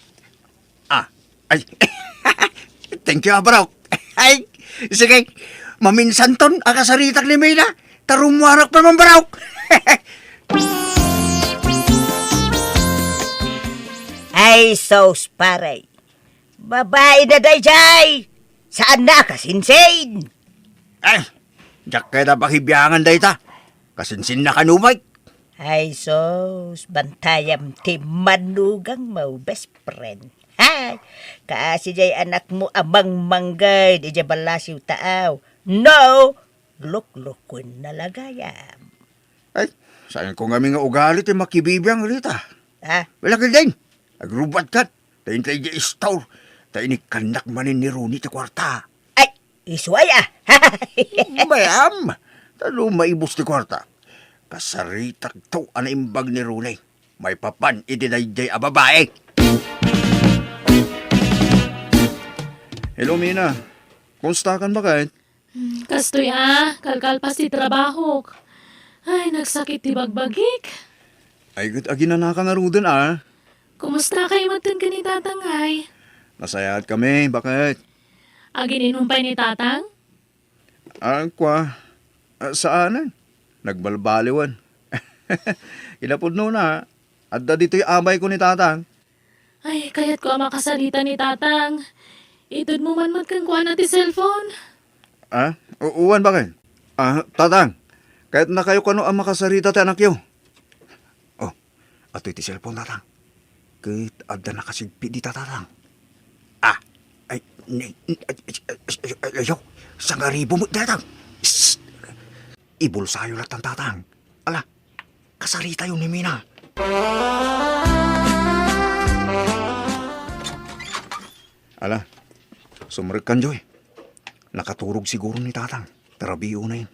[SPEAKER 3] Ay. Thank you, Abraw. Ay, sige. Maminsan ton, akasaritak ni Mayna. Tarumuarak pa man, Braw.
[SPEAKER 2] Ay, sos paray. Babae na dayjay. Saan na kasinsin?
[SPEAKER 3] Ay, jak kaya na pakibiyangan day ta. Kasinsin na kanumay.
[SPEAKER 2] Ay, sos, bantayam ti manugang mo best friend. Hay, kaasi jay anak mo amang manggay, di jay balasiw taaw. No, luklukon na lagayam.
[SPEAKER 3] Ay, sayang ko nga nga ugalit yung makibibiyang rita.
[SPEAKER 2] Ha?
[SPEAKER 3] Wala ka din. Agrubat ka. Tayo tayo di store. Tayo ni kanak manin ni Rooney ti kwarta.
[SPEAKER 2] Ay, iswaya.
[SPEAKER 3] Bayam. Talo maibos ti kwarta. Kasaritak to ana imbag ni Rooney. May papan idinayjay a babae. Hello, Mina. Kumusta kan ba kahit?
[SPEAKER 1] Kastoy kalkalpas ti trabaho. Ay, nagsakit ti bagbagik.
[SPEAKER 3] Ay, gut agi na nakangarudan
[SPEAKER 1] Kumusta kayo magtan ka ni Tatang ay?
[SPEAKER 3] Masayat kami, bakit?
[SPEAKER 1] Agin inumpay ni Tatang?
[SPEAKER 3] Saan? Nagbalbaliwan. Ilapod na. Adda dito yung amay ko ni tatang.
[SPEAKER 1] Ay, kaya't ko ang makasalita ni Tatang. Itod mo man kang kuha na ti cellphone.
[SPEAKER 3] Uwan bakit? Tatang, kahit na kayo kano ang makasarita ti anak yo. Oh, ato iti cellphone tatang. Kahit adda na kasigpi di tatang. Ayaw, 1,000 mo tatang. Ibulsayo lang tatang. Ala, kasarita yun ni Mina. Ala, sumrek kan Joy. Nakaturog siguro ni tatang. Tarabiyo na yun.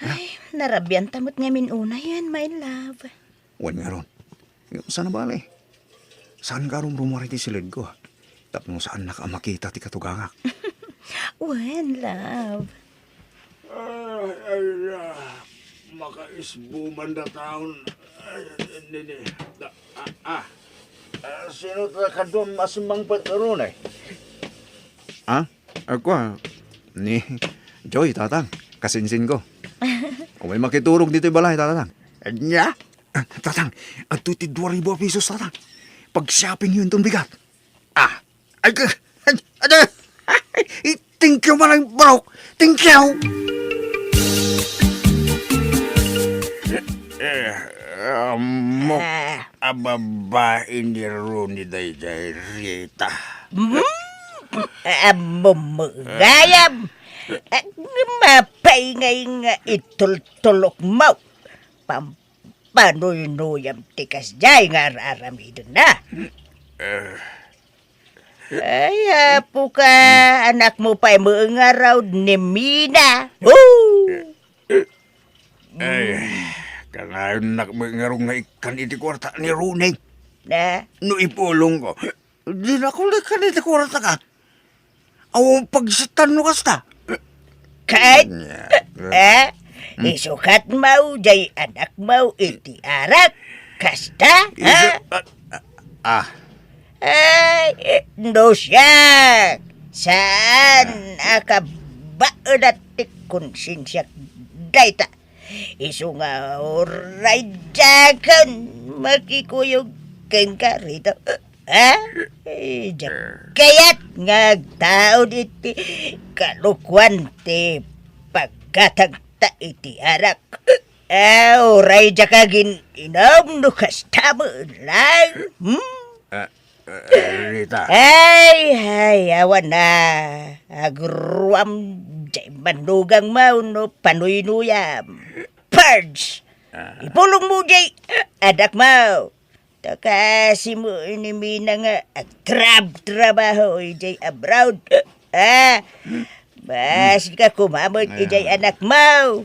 [SPEAKER 2] Ay, narabyan tamot nga minuna yan, my love.
[SPEAKER 3] Wan nga ron. Saan na bali? Saan ka ron rumari ti silid ko? Tapno saan nakamakita ti katugangak?
[SPEAKER 2] Wan, love.
[SPEAKER 3] Makaisbuman na taon. Sino ta kadum asimang patkaroon eh? Ako ni Joy, tatang. Kasinsin ko. Kung may makiturog dito yung balay, tatang. Nya? Tatang, at 2,000 pesos, tatang. Pag-shopping yun itong bigat. Thank you malang bro. Thank you. Babae ni Rooney dayjay Rita.
[SPEAKER 2] Gayam. Mapay nga itultulok mo. Pampanoy-noyam tikas jay nga raramidon na. Ay, apo ka, anak mo pa'y mga raw ni Mina.
[SPEAKER 3] Ay, kanayon nakmangarong nga ikan iti kwarta ni Rooney.
[SPEAKER 2] Na?
[SPEAKER 3] No ipulong ko. Di na ko likan iti kwarta ka. Awang pagsatan mo kasta.
[SPEAKER 2] Kahit, isukat mo, jay anak mo, iti arak. Kasta, ha? Ay, no siya. Saan akabaan at konsinsyak dayta? Isu nga oray jagan makikuyog ken ka rito. Kaya't nga tao iti kalukwan ti pagkatagta iti arak. Oray jakagin inom no kastamo lang.
[SPEAKER 3] Rita.
[SPEAKER 2] Ay, awan na. Agruam jay manugang mau no panuy-nuyam. Purge! Ipulong mo jay adak mau. Takasi mo ni Mina nga trabaho jay abroad. Bas ka kumamot jay anak mau.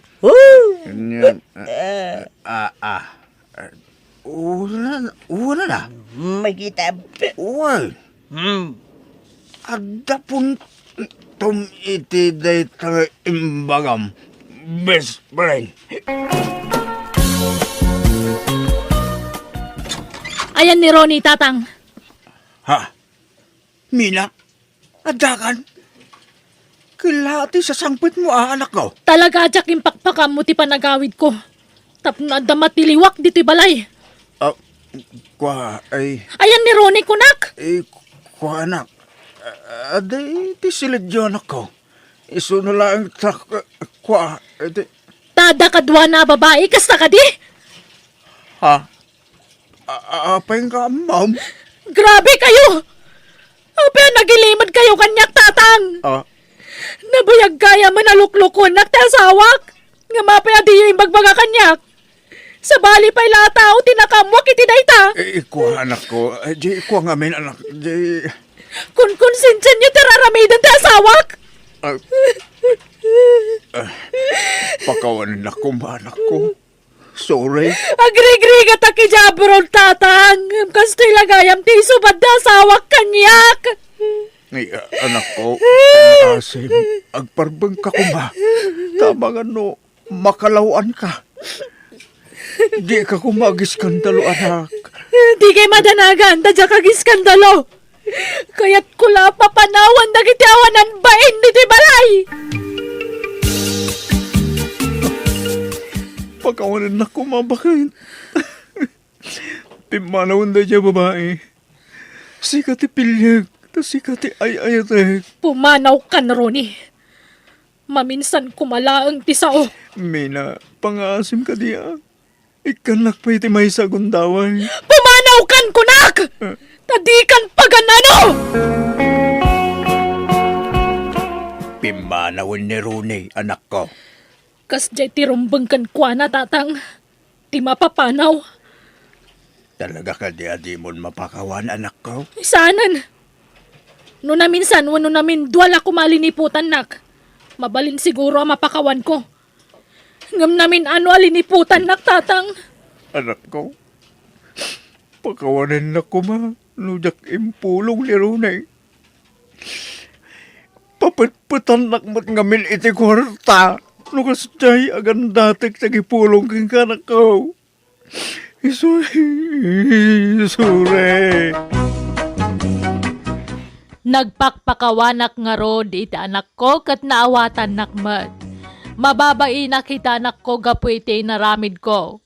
[SPEAKER 3] Wala na.
[SPEAKER 2] Magita.
[SPEAKER 3] Uy. Ada pun Atom iti day tanga imbagam. Best friend.
[SPEAKER 1] Ayan ni Ronnie, tatang.
[SPEAKER 3] Ha? Mina? Adakan? Kilati sa sangpit mo, anak ko.
[SPEAKER 1] Talaga ajak impakpakam mo ti panagawid ko. Tapno adda matiliwak dito'y balay.
[SPEAKER 3] Ah, kwa, ay,
[SPEAKER 1] Ayan ni Ronnie, kunak.
[SPEAKER 3] kwa anak. Aday, ti silid yun anak ko. Iso na lang, kwa, edi,
[SPEAKER 1] Tada kadwa na babae, kasta ka di.
[SPEAKER 3] ha? Apay nga, ma'am.
[SPEAKER 1] Grabe kayo. Ape, nagilimad kayo kanyak, tatang.
[SPEAKER 3] Ah,
[SPEAKER 1] Nabuyag kaya manaluklukon naktasawak. Nga mapaya di yung bagbaga kanyak. Sa bali pa'y latao, tinakamwak itinayta.
[SPEAKER 3] kwa anak ko. Di, kwa nga min, anak. Di,
[SPEAKER 1] Kung konsensya niyo tararamidan tasawak.
[SPEAKER 3] pakawan na ko, anak ko. Sorry.
[SPEAKER 1] Agri-gri ka takijabron, tatang. Kasto'y lagayam ti subad na sawak kanyak.
[SPEAKER 3] Ay, anak ko, asim, agparbang ka ko ba? Tama nga no, makalawaan ka. Di ka kumagiskandalo, anak.
[SPEAKER 1] Di kay madanagan, tadya kagiskandalo. Kaya't kula papanawan na kitiawanan bain niti balay.
[SPEAKER 3] Pagkawanan na ko, mabakit. Timanawan na niya, babae. Sikati pilyag, ta sikati ay-ayatek.
[SPEAKER 1] Pumanaw ka na, Ronnie. Maminsan kumalaang tisao.
[SPEAKER 3] Mina, pangasim ka diya. Ikanak pa iti may sagundaway.
[SPEAKER 1] Pumanaw kan kunak! Tadikan paganano!
[SPEAKER 3] Pimanawan ni Rune, anak ko.
[SPEAKER 1] Kas jay tirumbang kan kwa na, tatang. Di mapapanaw.
[SPEAKER 3] Talaga ka di mo mapakawan, anak ko?
[SPEAKER 1] Isanan. No na minsan, wano namin duwala ko maliniputan, nak. Mabalin siguro ang mapakawan ko. Ngam namin ano aliniputan, nak, tatang.
[SPEAKER 3] Anak ko, pakawanan na ko ma, nujak impulong ni Rune. Papatpatan nakmat ngamin iti kwarta. Nukas jay agan datik sa gipulong king kanak ko. Isure.
[SPEAKER 1] Nagpakpakawanak nga rod iti anak ko kat naawatan nakmat. Mababai na kita anak ko gapu iti naramid ko.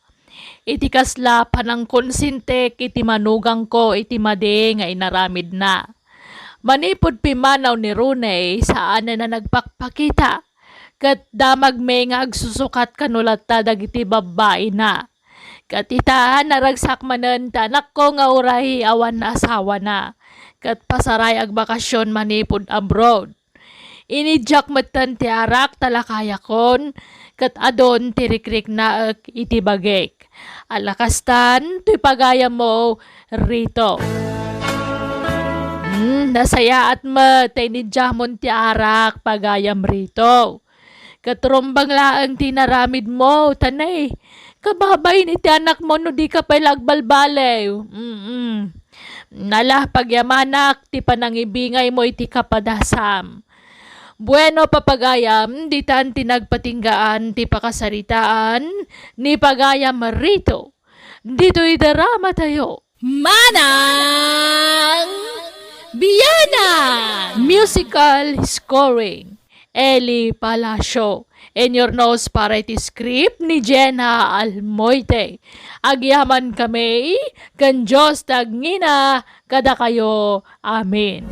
[SPEAKER 1] Iti kasla panang konsintek iti manugang ko iti made nga inaramid na. Manipod pimanaw ni Rune saan na nagpakpakita. Kat damag may nga agsusukat kanulat ta dagiti babae na. Kat ita naragsak manen ta anak ko nga urahi awan na asawa na. Kat pasaray ag bakasyon manipod abroad. Inidyak matan ti arak talakayakon, kat adon tirikrik na iti bagek. Alakastan, tuy pagaya mo rito. Nasaya at tinidjamon ti arak pagayam rito. Katrumbang laang tinaramid mo, tanay. Kababay ni ti anak mo no di ka pa lagbalbalay. Nalah pagyamanak, ti panangibingay mo iti kapadasam. Bueno papagayam, di tan tinagpatinggaan, ti pakasaritaan, ni pagayam rito. Dito'y darama tayo. Manang Biyana! Musical scoring. Eli Palacio. In your nose para iti script ni Jenna Almoite. Agyaman kami, kan Diyos tagngina, kada kayo. Amen.